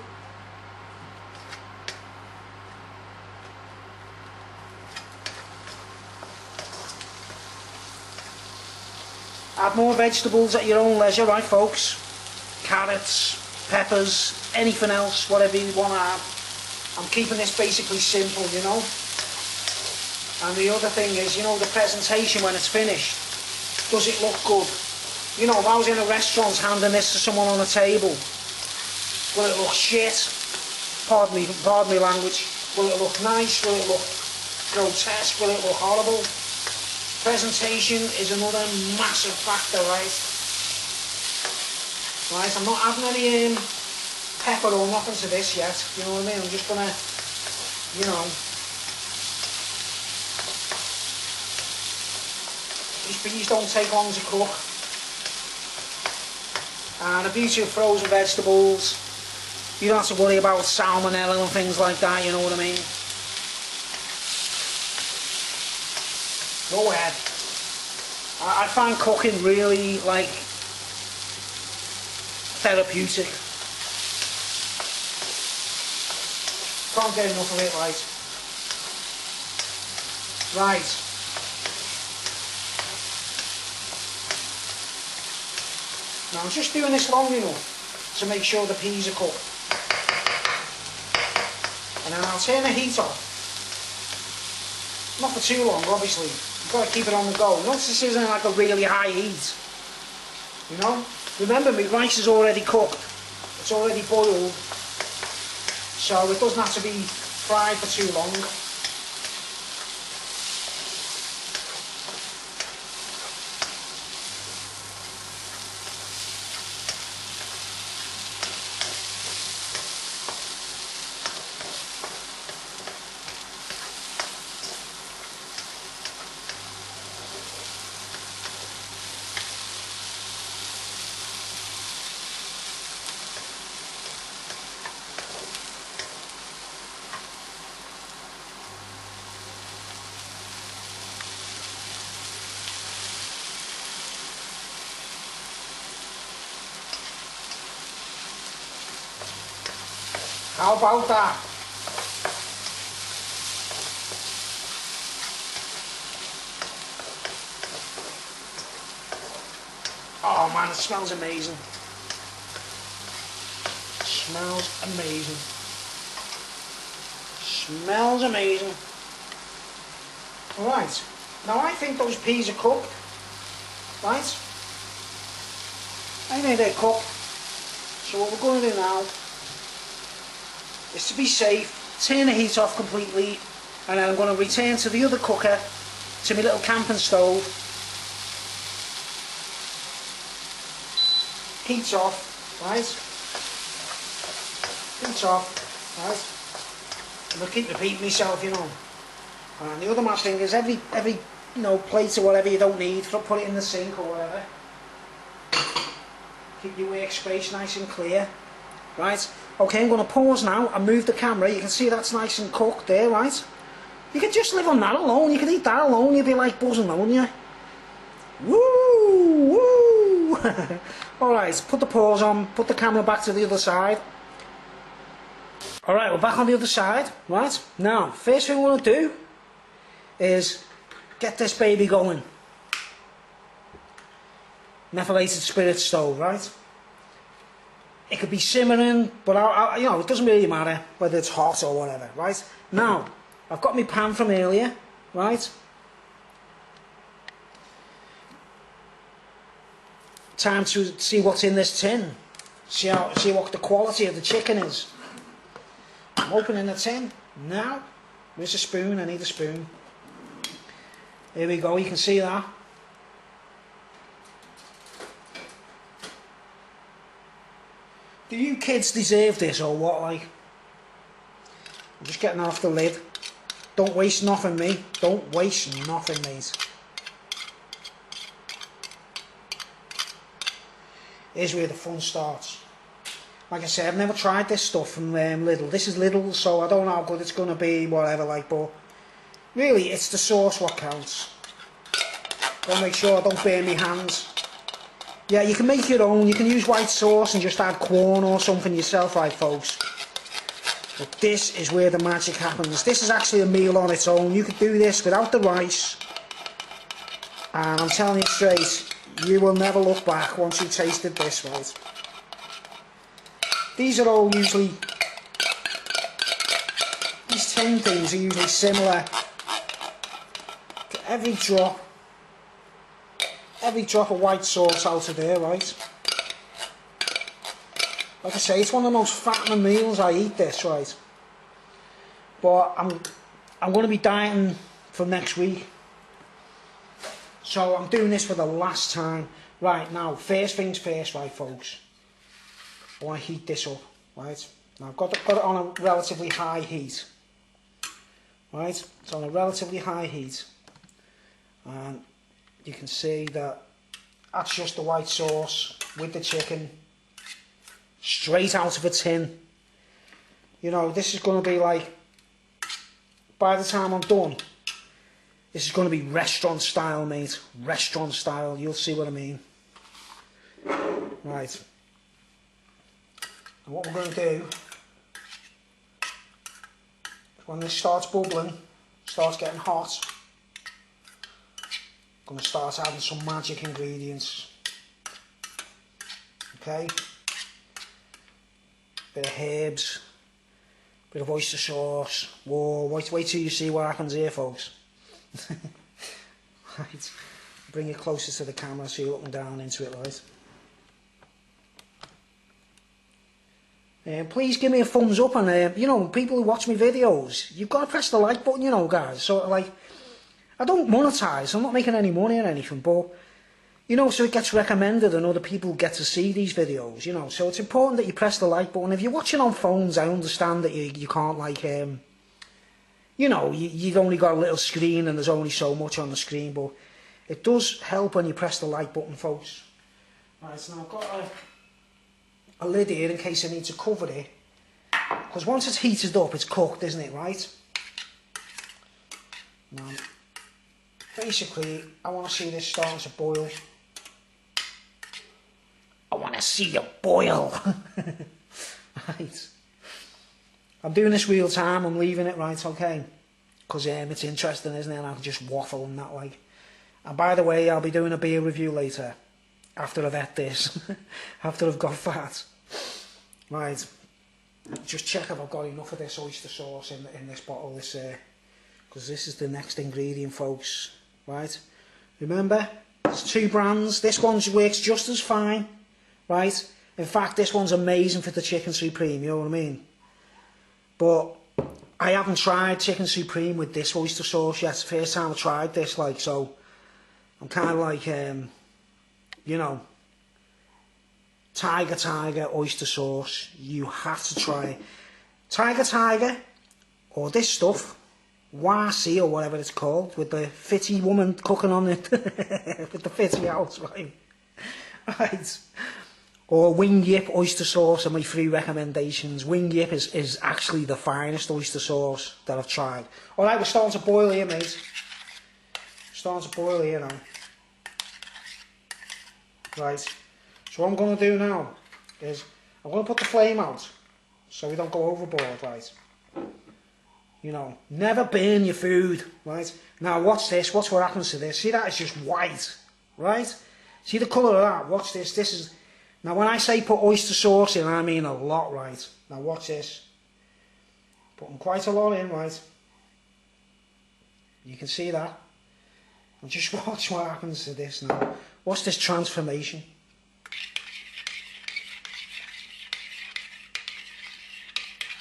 Add more vegetables at your own leisure, right folks? Carrots, peppers, anything else, whatever you want to add. I'm keeping this basically simple, you know. And the other thing is, you know, the presentation when it's finished. Does it look good? You know, if I was in a restaurant handing this to someone on a table, will it look shit? Pardon me language. Will it look nice? Will it look grotesque? Will it look horrible? Presentation is another massive factor, right? Right, I'm not adding any pepper or nothing to this yet, you know what I mean? I'm just gonna, you know, these peas don't take long to cook. And the beauty of frozen vegetables, you don't have to worry about salmonella and things like that, you know what I mean? Go ahead. I find cooking really, like, therapeutic. Can't get enough of it, right? Right. Now I'm just doing this long enough to make sure the peas are cooked. And then I'll turn the heat off. Not for too long, obviously. You've got to keep it on the go. Notice this isn't like a really high heat. You know? Remember, my rice is already cooked. It's already boiled. So it doesn't have to be fried for too long. How about that? Oh man, it smells amazing. It smells amazing. Smells amazing. Alright, now I think those peas are cooked. Right? I think they're cooked. So what we're going to do now is, to be safe, turn the heat off completely, and then I'm going to return to the other cooker, to my little camping stove. Heat's off, right? Heat's off, right? And I keep repeating myself, you know. And the other mad thing is, every you know, plate or whatever you don't need, put it in the sink or whatever. Keep your workspace nice and clear, right? Okay, I'm going to pause now and move the camera. You can see that's nice and cooked there, right? You could just live on that alone. You could eat that alone. You'd be like buzzing, wouldn't you? Woo! Woo! Alright, put the pause on. Put the camera back to the other side. Alright, we're back on the other side, right? Now, first thing we want to do is get this baby going. Methylated spirit stove, right? It could be simmering, but you know, it doesn't really matter whether it's hot or whatever, right? Now, I've got my pan from earlier, right? Time to see what's in this tin. See what the quality of the chicken is. I'm opening the tin now. Where's the spoon? I need a spoon. Here we go. You can see that. Do you kids deserve this or what, like? I'm just getting off the lid. Don't waste nothing, mate. Don't waste nothing, mate. Here's where the fun starts. Like I said, I've never tried this stuff from Lidl. This is Lidl, so I don't know how good it's going to be, whatever, like, but really, it's the sauce what counts. Gotta make sure I don't burn my hands. Yeah, you can make your own. You can use white sauce and just add corn or something yourself, right, folks? But this is where the magic happens. This is actually a meal on its own. You could do this without the rice. And I'm telling you straight, you will never look back once you've tasted this, right? These are all usually... These tin things are usually similar. Every drop of white sauce out of there, right? Like I say, it's one of the most fattening meals I eat this, right? But I'm going to be dieting for next week. So I'm doing this for the last time. Right, now, first things first, right, folks. I want to heat this up, right? Now I've got it on a relatively high heat. Right? It's on a relatively high heat. And you can see that that's just the white sauce with the chicken straight out of a tin. You know, this is going to be like, by the time I'm done, this is going to be restaurant style, mate. Restaurant style, you'll see what I mean. Right. And what we're going to do, when this starts bubbling, starts getting hot, I'm going to start adding some magic ingredients. okay? Bit of herbs, bit of oyster sauce. Whoa, wait till you see what happens here, folks. Right, bring it closer to the camera so you're looking down into it, right? Please give me a thumbs up, and you know, people who watch my videos, you've got to press the like button, you know, guys. So like, I don't monetize, I'm not making any money or anything, but you know, so it gets recommended and other people get to see these videos, you know. So it's important that you press the like button. If you're watching on phones, I understand that you can't, like, you know, you've only got a little screen and there's only so much on the screen, but it does help when you press the like button, folks. Right, so now I've got a lid here in case I need to cover it, because once it's heated up, it's cooked, isn't it, right? Now, basically, I want to see this starting to boil. I want to see you boil. Right. I'm doing this real time, I'm leaving it, right, okay? Because it's interesting, isn't it? And I can just waffle and that, like. And by the way, I'll be doing a beer review later, after I've had this, after I've got fat. Right. Just check if I've got enough of this oyster sauce in this bottle, because this is the next ingredient, folks. Right. Remember, there's two brands. This one works just as fine. Right. In fact, this one's amazing for the chicken supreme, you know what I mean? But I haven't tried chicken supreme with this oyster sauce yet. It's the first time I tried this, like, so I'm kind of like, you know, Tiger oyster sauce. You have to try it. Tiger, or this stuff, YC or whatever it's called, with the fitty woman cooking on it, with the fitty out, right? Right. Or wing yip oyster sauce are my 3 recommendations. Wing yip is actually the finest oyster sauce that I've tried. Alright, we're starting to boil here, mate. Starting to boil here now. Right. So what I'm going to do now is I'm going to put the flame out so we don't go overboard, right? You know, never burn your food, right? Now watch this, watch what happens to this. See, that is just white, right? See the colour of that? Watch this, this is... Now when I say put oyster sauce in, I mean a lot, right? Now watch this. Putting quite a lot in, right? You can see that. And just watch what happens to this now. Watch this transformation.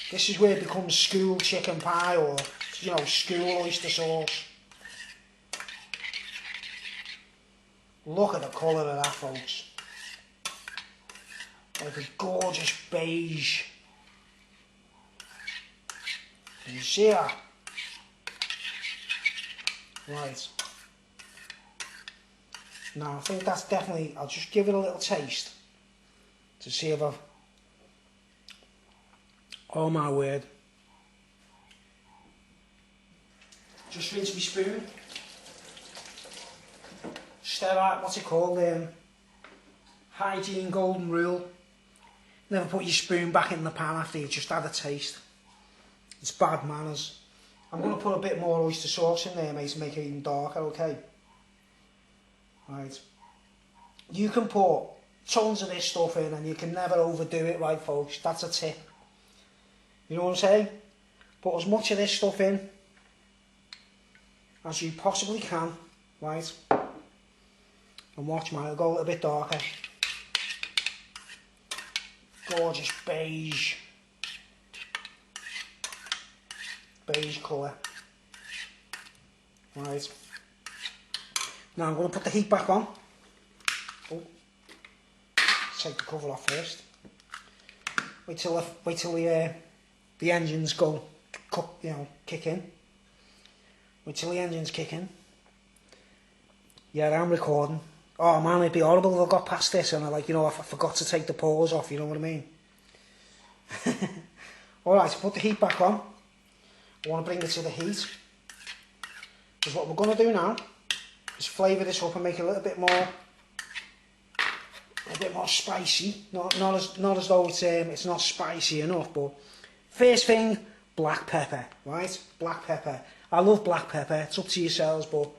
This is where it becomes school chicken pie, or, you know, school oyster sauce. Look at the colour of that, folks. Like a gorgeous beige. Can you see that? Right. Now I think that's definitely, I'll just give it a little taste to see if I've... Oh my word. Just rinse my spoon. Sterile, what's it called? Hygiene golden rule. Never put your spoon back in the pan after you've just had a taste. It's bad manners. I'm going to put a bit more oyster sauce in there, mate, to make it even darker, okay? Right. You can put tons of this stuff in and you can never overdo it, right, folks? That's a tip. You know what I'm saying? Put as much of this stuff in as you possibly can, right? And watch mine, it'll go a little bit darker. Gorgeous beige colour. Right. Now I'm going to put the heat back on. Oh. Take the cover off first. Wait till the engines go, you know, kick in. Wait till the engines kick in. Yeah, I'm recording. Oh man, it'd be horrible if I got past this and I forgot to take the pause off, you know what I mean? Alright, so put the heat back on. I want to bring it to the heat. Because what we're going to do now is flavour this up and make it a little bit more spicy. Not as though it's not spicy enough, but first thing, black pepper, right? Black pepper. I love black pepper, it's up to yourselves, but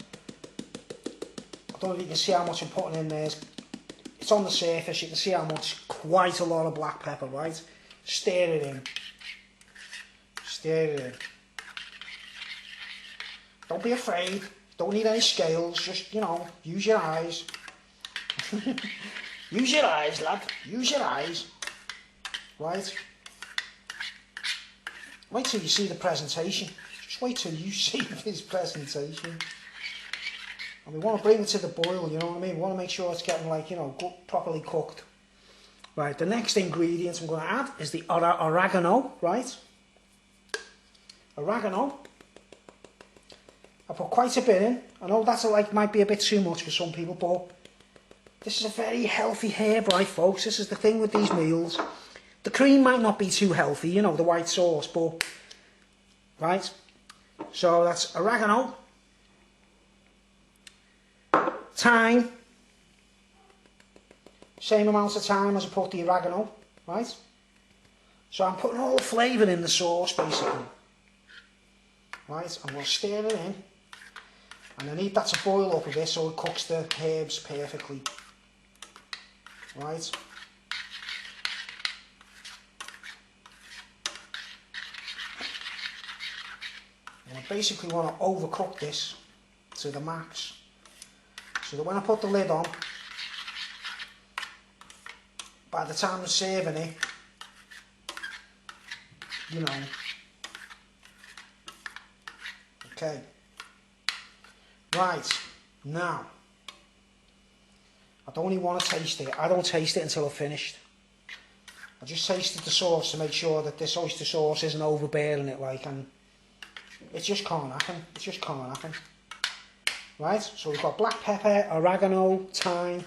I don't know if you can see how much I'm putting in there. it's on the surface, you can see how much, quite a lot of black pepper, right? Stir it in. Stir it in. Don't be afraid, don't need any scales, just, you know, use your eyes. Use your eyes, lad, use your eyes. Right? Wait till you see the presentation. Just wait till you see this presentation. And we want to bring it to the boil, you know what I mean? We want to make sure it's getting, like, you know, properly cooked. Right, the next ingredient I'm going to add is the oregano, right? Oregano. I put quite a bit in. I know that's might be a bit too much for some people, but this is a very healthy herb, right, folks? This is the thing with these meals. The cream might not be too healthy, you know, the white sauce, but, right? So that's oregano, thyme, same amount of thyme as I put the oregano, right? So I'm putting all the flavour in the sauce, basically. Right, I'm going to stir it in, and I need that to boil up a bit so it cooks the herbs perfectly. Right. And I basically want to overcook this to the max, so that when I put the lid on, by the time I'm serving it, you know. Okay. Right, now, I don't even want to taste it. I don't taste it until I've finished. I just tasted the sauce to make sure that this oyster sauce isn't overbearing it, like, and it just can't happen. It just can't happen. Right, so we've got black pepper, oregano, thyme,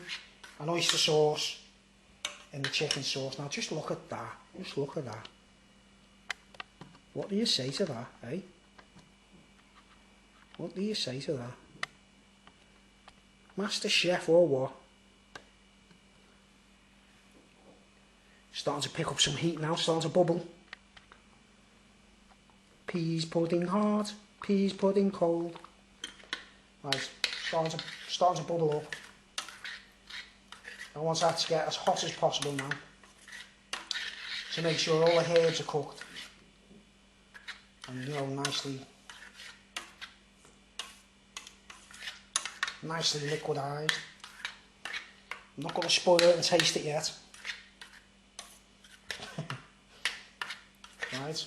and oyster sauce in the chicken sauce. Now just look at that. Just look at that. What do you say to that, eh? What do you say to that? Master Chef or what? Starting to pick up some heat now, starting to bubble. Peas pudding hot, peas pudding cold. Right, starting to bubble up. I want that to get as hot as possible now, to make sure all the herbs are cooked and, you know, nicely liquidised. I'm not going to spoil it and taste it yet. Right.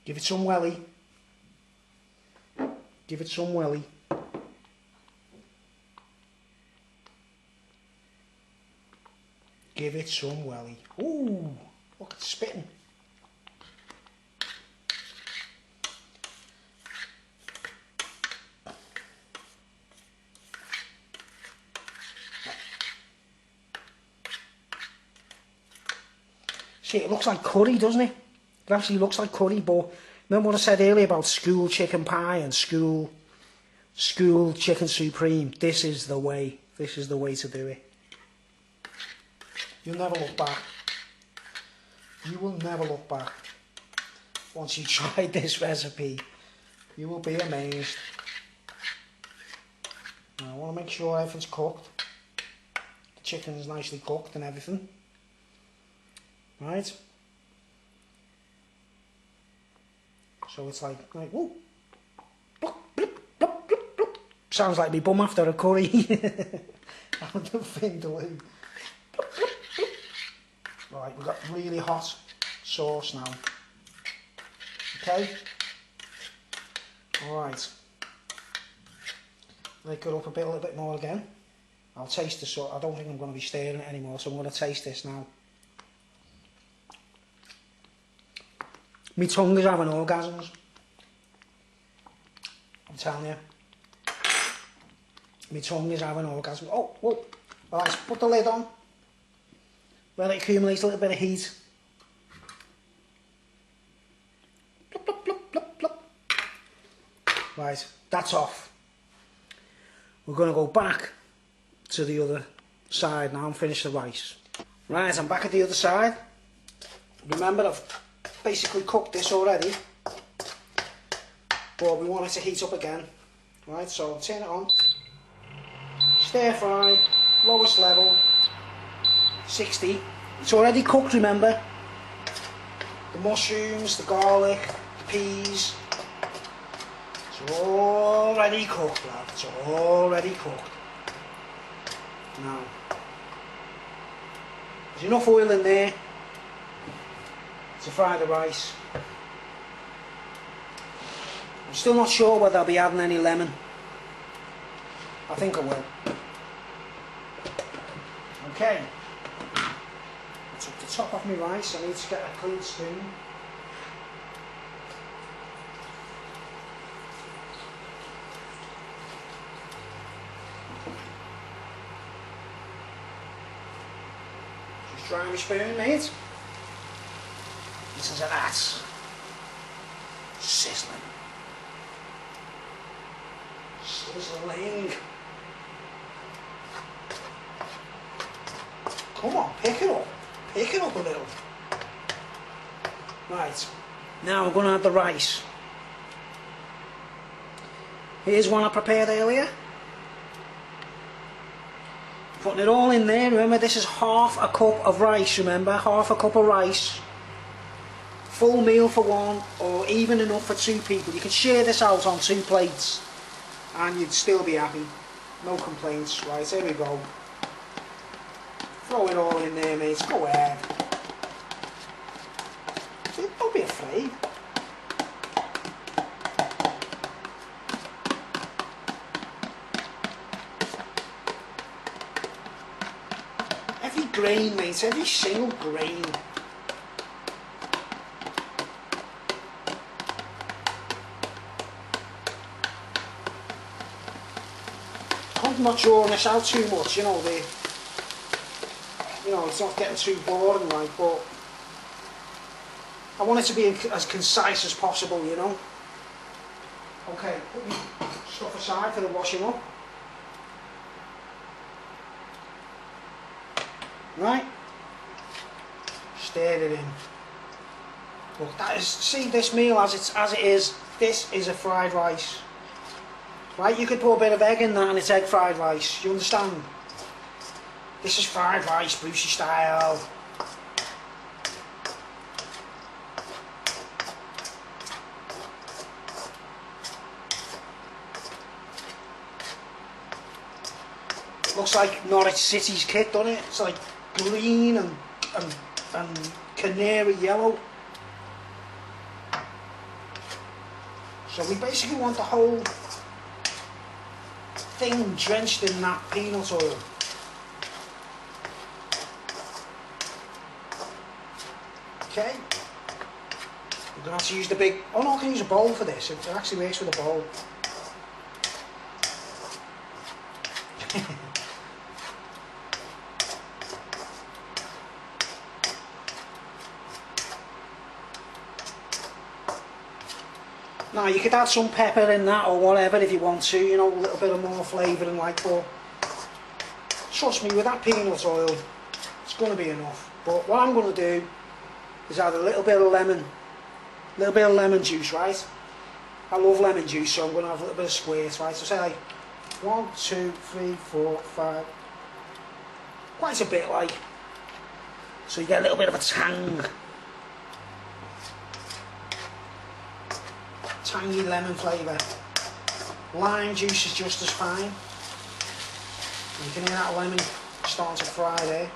Give it some welly. Give it some welly. Give it some welly. Ooh, look at the spitting. See, it looks like curry, doesn't it? It actually looks like curry, but remember what I said earlier about school chicken pie and school chicken supreme? This is the way. This is the way to do it. You'll never look back. You will never look back. Once you try this recipe, you will be amazed. Now, I want to make sure everything's cooked. The chicken is nicely cooked and everything. Right? So it's like whoop, bloop, bloop, bloop, bloop, bloop. Sounds like me bum after a curry. How the thing to do. Right, we've got really hot sauce now. Okay? Alright. Make it up a little bit more again. I'll taste the sauce. I don't think I'm going to be stirring it anymore, so I'm going to taste this now. My tongue is having orgasms. I'm telling you. My tongue is having orgasms. Oh, whoa. Alright, put the lid on. Where it accumulates a little bit of heat. Plop, plop, plop, plop, plop. Right, that's off. We're going to go back to the other side now and finish the rice. Right, I'm back at the other side. Remember, I've basically cooked this already, but we want it to heat up again. Right, so I'll turn it on. Stir fry, lowest level, 60. It's already cooked, remember. The mushrooms, the garlic, the peas. It's already cooked, lad. It's already cooked. Now, there's enough oil in there to fry the rice. I'm still not sure whether I'll be adding any lemon. I think I will. Okay. I took the top off my rice. I need to get a clean spoon. Just dry my spoon, mate. This is an ass. Sizzling. Sizzling. Come on, pick it up. Pick it up a little. Right. Now I'm going to add the rice. Here's one I prepared earlier. Putting it all in there. Remember, this is half a cup of rice, remember? Half a cup of rice. Full meal for one, or even enough for two people. You can share this out on 2 plates and you'd still be happy. No complaints. Right, here we go. Throw it all in there, mate. Go ahead. Don't be afraid. Every grain, mate. Every single grain. I'm not drawing this out too much, you know, it's not getting too boring, like, but I want it to be as concise as possible, you know. Okay, put my stuff aside for the washing up. Right, stir it in. Look, that is, see this meal as it is. This is a fried rice. Right, you could put a bit of egg in that and it's egg fried rice, you understand? This is fried rice, Brucey style. Looks like Norwich City's kit, doesn't it? It's like green and canary yellow. So we basically want the whole thing drenched in that peanut oil. Okay. I'm going to have to use the big... Oh no, I can use a bowl for this. It actually works with a bowl. Now you could add some pepper in that or whatever if you want to, you know, a little bit of more flavour and like, but trust me, with that peanut oil, it's going to be enough. But what I'm going to do is add a little bit of lemon juice, right? I love lemon juice, so I'm going to have a little bit of squirt, right? So say like 1, 2, 3, 4, 5, quite a bit, like, so you get a little bit of a tang. Tangy lemon flavour. Lime juice is just as fine. You can hear that lemon starting to fry there.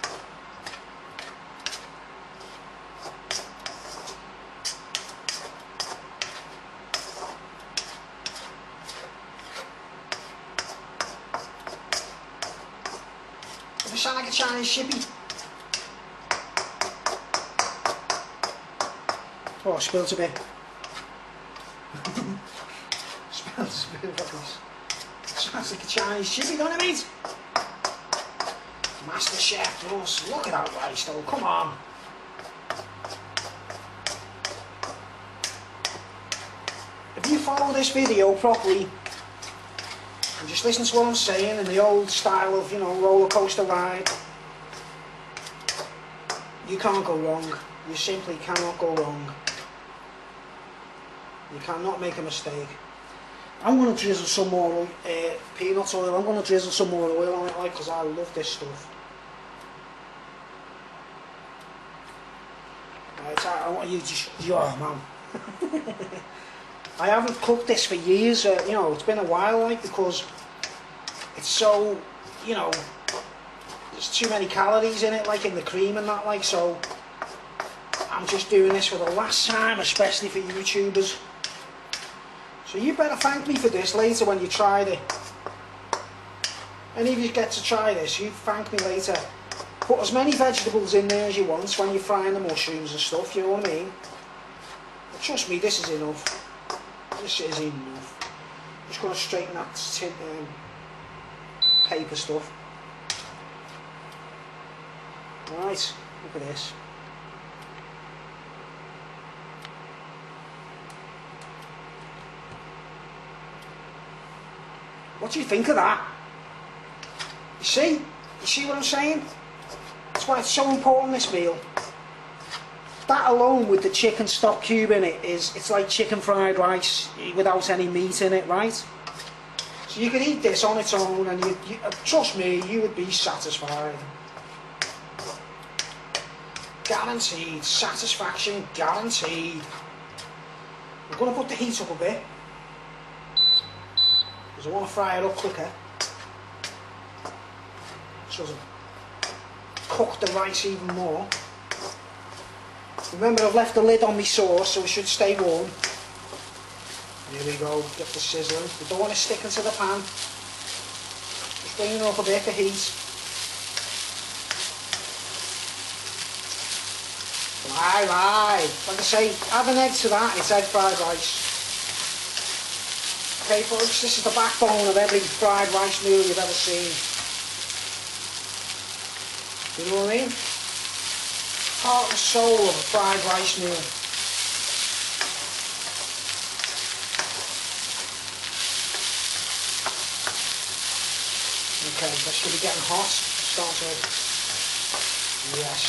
Does it sound like a Chinese shippy? Oh, I spilt a bit. Smells a bit like this. Smells like a Chinese chippy, don't it, mate? Master Chef Plus. Look at that rice though, come on. If you follow this video properly and just listen to what I'm saying in the old style of, you know, roller coaster ride, you can't go wrong. You simply cannot go wrong. You cannot make a mistake. I'm going to drizzle some more peanut oil. I'm going to drizzle some more oil on it, like, because I love this stuff. Right, I want you just, oh man. I haven't cooked this for years, you know, it's been a while, like, because it's so, you know, there's too many calories in it, like in the cream and that, like, so I'm just doing this for the last time, especially for YouTubers. So you better thank me for this later when you tried it. Any of you get to try this, you thank me later. Put as many vegetables in there as you want when you're frying the mushrooms and stuff, you know what I mean? But trust me, this is enough. This is enough. Just going to straighten that tin, paper stuff. Right, look at this. What do you think of that? You see what I'm saying? That's why it's so important, this meal. That alone with the chicken stock cube in it it's like chicken fried rice without any meat in it, right? So you can eat this on its own and you trust me, you would be satisfied. Guaranteed, satisfaction guaranteed. I'm going to put the heat up a bit because I want to fry it up quicker. So to cook the rice even more. Remember, I've left the lid on my sauce so it should stay warm. Here we go, get the sizzling. We don't want it sticking to the pan. Just bringing it up a bit, the heat. Right. Like I say, add an egg to that, it's egg fried rice. Okay folks, this is the backbone of every fried rice meal you've ever seen. You know what I mean? Heart and soul of a fried rice meal. Okay, that should be getting hot. Start to... Yes.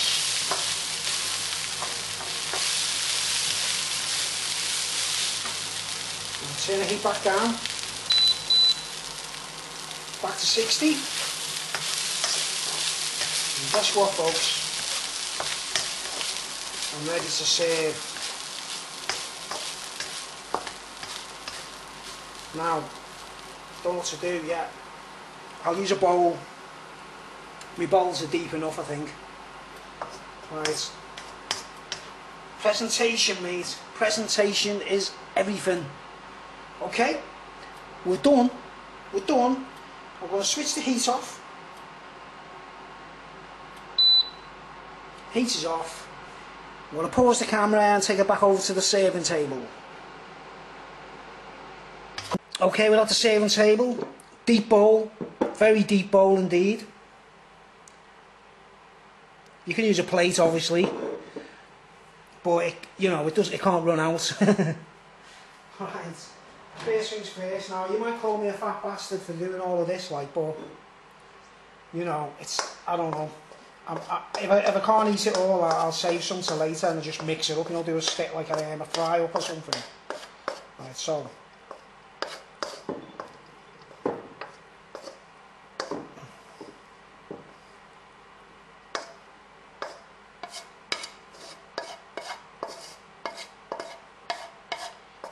Turn the heat back down. Back to 60. And guess what, folks? I'm ready to serve. Now, don't know what to do yet. I'll use a bowl. My bowls are deep enough, I think. Right. Presentation, mate. Presentation is everything. Okay, we're done. We're done. I'm going to switch the heat off. Heat is off. I'm going to pause the camera and take it back over to the serving table. Okay, we're at the serving table. Deep bowl, very deep bowl indeed. You can use a plate, obviously, but it, you know, it can't run out. Right. First things first. Now, you might call me a fat bastard for doing all of this, like, but you know, it's, I don't know. If I can't eat it all, I'll save some till later and I'll just mix it up, you know, do a stick like a fry up or something. Right, so.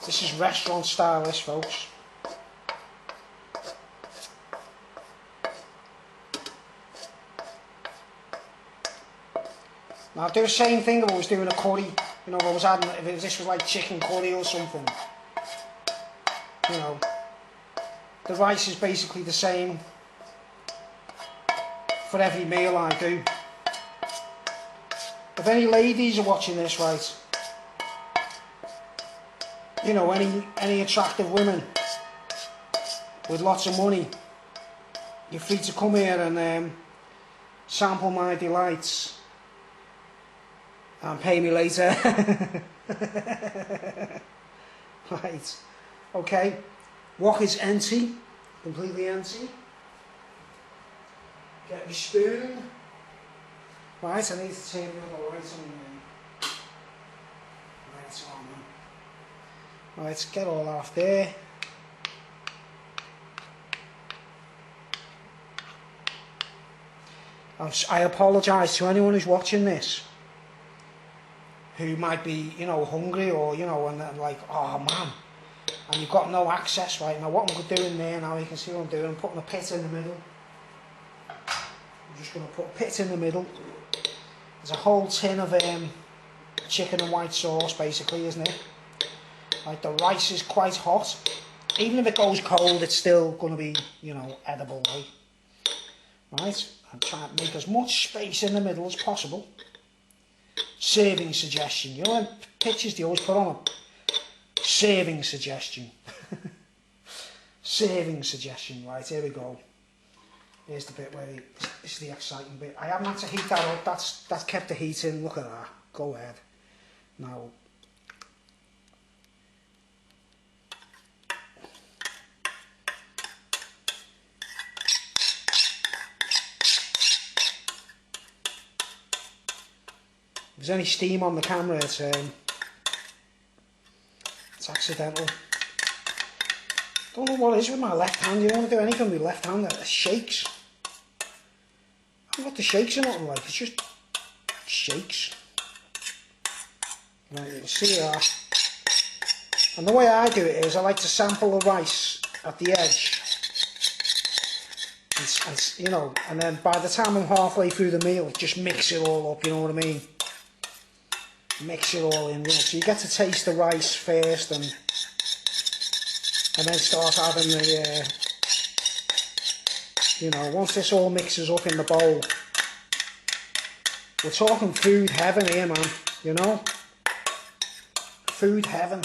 This is restaurant style, this, folks. Now, I'd do the same thing if I was doing a curry. You know, if I was adding, if this was like chicken curry or something. You know, the rice is basically the same for every meal I do. If any ladies are watching this, right, you know, any attractive women with lots of money, you're free to come here and sample my delights and pay me later. Right, okay, wok is empty, completely empty. Get my spoon. Right, I need to turn the other light on. It's on. Right, let's get all that off there. I apologise to anyone who's watching this who might be, you know, hungry or, you know, and like, oh man, and you've got no access right now. What I'm doing there now, you can see what I'm doing. I'm putting a pit in the middle. I'm just going to put a pit in the middle. There's a whole tin of chicken and white sauce, basically, isn't it? Like, the rice is quite hot. Even if it goes cold, it's still going to be, you know, edible, right? Right, I'm trying to make as much space in the middle as possible. Serving suggestion. You know them pictures they always put on a serving suggestion. Serving suggestion. Right, here we go. Here's the bit where it's the exciting bit. I haven't had to heat that up. That's kept the heat in. Look at that. Go ahead. Now, if there's any steam on the camera, it's accidental. Don't know what it is with my left hand. You don't want to do anything with your left hand. It shakes. I haven't got the shakes or nothing like. It's just shakes. Right, you can see that. And the way I do it is I like to sample the rice at the edge. And, you know, and then by the time I'm halfway through the meal, just mix it all up. You know what I mean? Mix it all in, you know, so you get to taste the rice first and then start having the, you know, once this all mixes up in the bowl, we're talking food heaven here, man, you know, food heaven.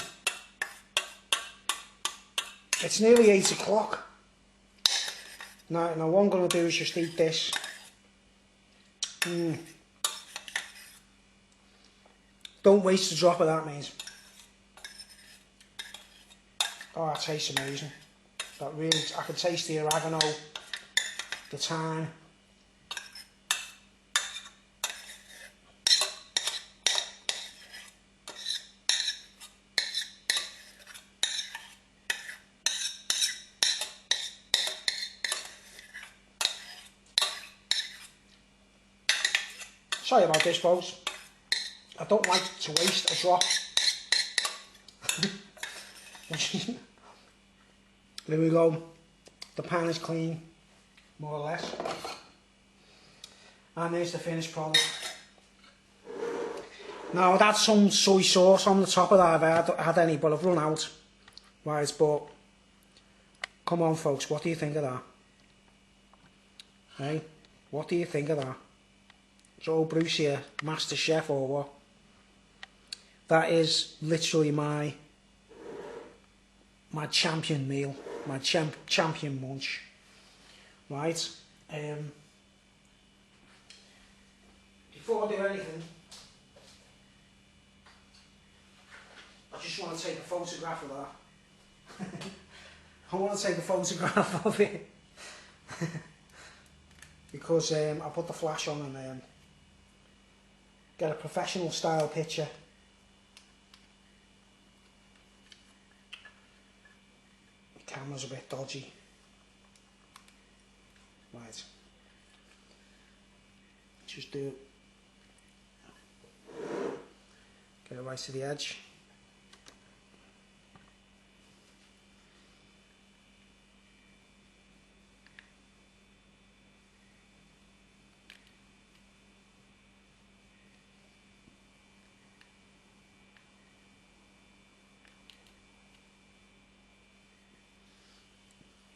It's nearly 8 o'clock. Now what I'm going to do is just eat this. Don't waste a drop of that, mate. Oh, that tastes amazing. That really, I can taste the oregano, the thyme. Sorry about this, folks. I don't like to waste a drop. There we go. The pan is clean, more or less. And there's the finished product. Now I've had some soy sauce on the top of that. I've had any, but I've run out. Right, but come on, folks. What do you think of that? Hey, what do you think of that? It's old Bruce here, Master Chef or what? That is literally my champion meal, my champion munch, right? Before I do anything, I just want to take a photograph of that. I want to take a photograph of it because I put the flash on and get a professional style picture. Camera's a bit dodgy. Right. Just do it. Get it right to the edge.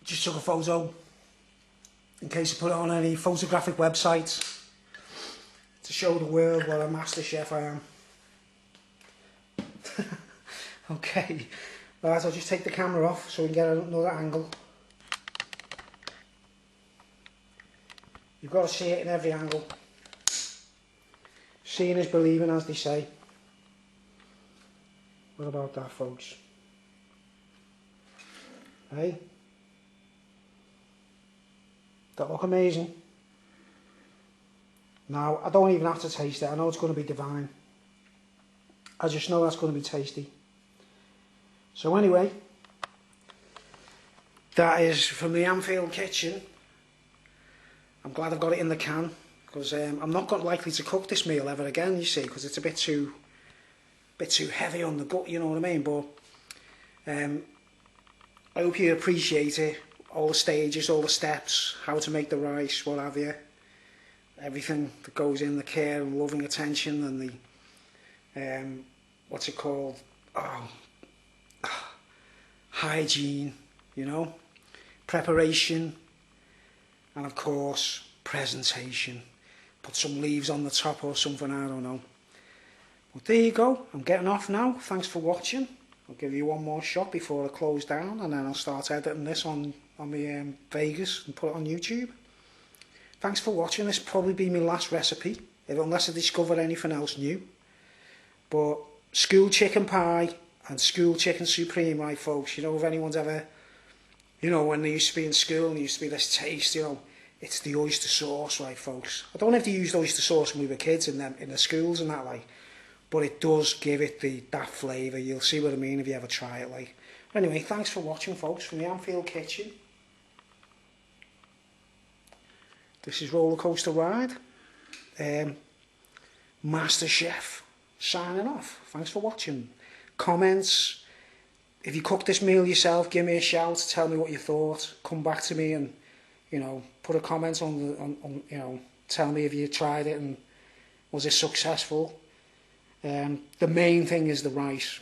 Just took a photo in case I put it on any photographic websites to show the world what a master chef I am. Okay, right, I'll just take the camera off so we can get another angle. You've got to see it in every angle. Seeing is believing, as they say. What about that, folks? Hey? That look amazing? Now, I don't even have to taste it. I know it's going to be divine. I just know that's going to be tasty. So anyway, that is from the Anfield kitchen. I'm glad I've got it in the can, because I'm not likely to cook this meal ever again, you see, because it's a bit too heavy on the gut, you know what I mean. But I hope you appreciate it, all the stages, all the steps, how to make the rice, what have you, everything that goes in, the care and loving attention, and the what's it called, hygiene, you know, preparation, and of course presentation. Put some leaves on the top or something, I don't know. But there you go, I'm getting off now. Thanks for watching. I'll give you one more shot before I close down, and then I'll start editing this on my Vegas and put it on YouTube. Thanks for watching. This will probably be my last recipe, unless I discover anything else new. But school chicken pie and school chicken supreme, right folks, you know, if anyone's ever, you know, when they used to be in school and there used to be this taste, you know, it's the oyster sauce, right folks. I don't have to use oyster sauce when we were kids in the schools and that, like, but it does give it that flavour. You'll see what I mean if you ever try it, like. Anyway, thanks for watching, folks, from the Anfield kitchen. This is Roller Coaster Ride. Master Chef signing off. Thanks for watching. Comments. If you cook this meal yourself, give me a shout. Tell me what you thought. Come back to me and, you know, put a comment on you know, tell me if you tried it and was it successful. The main thing is the rice.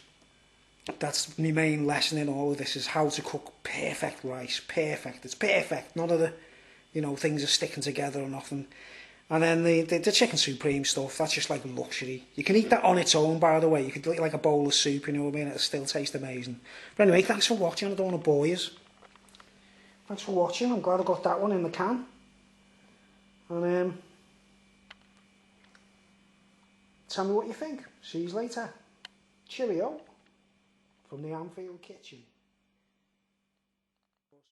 That's my main lesson in all of this, is how to cook perfect rice. Perfect. It's perfect. None of the, you know, things are sticking together or nothing. And then the chicken supreme stuff, that's just like luxury. You can eat that on its own, by the way. You could eat like a bowl of soup, you know what I mean? It'll still taste amazing. But anyway, thanks for watching. I don't want to bore you. Thanks for watching. I'm glad I got that one in the can. And tell me what you think. See you later. Cheerio from the Anfield kitchen.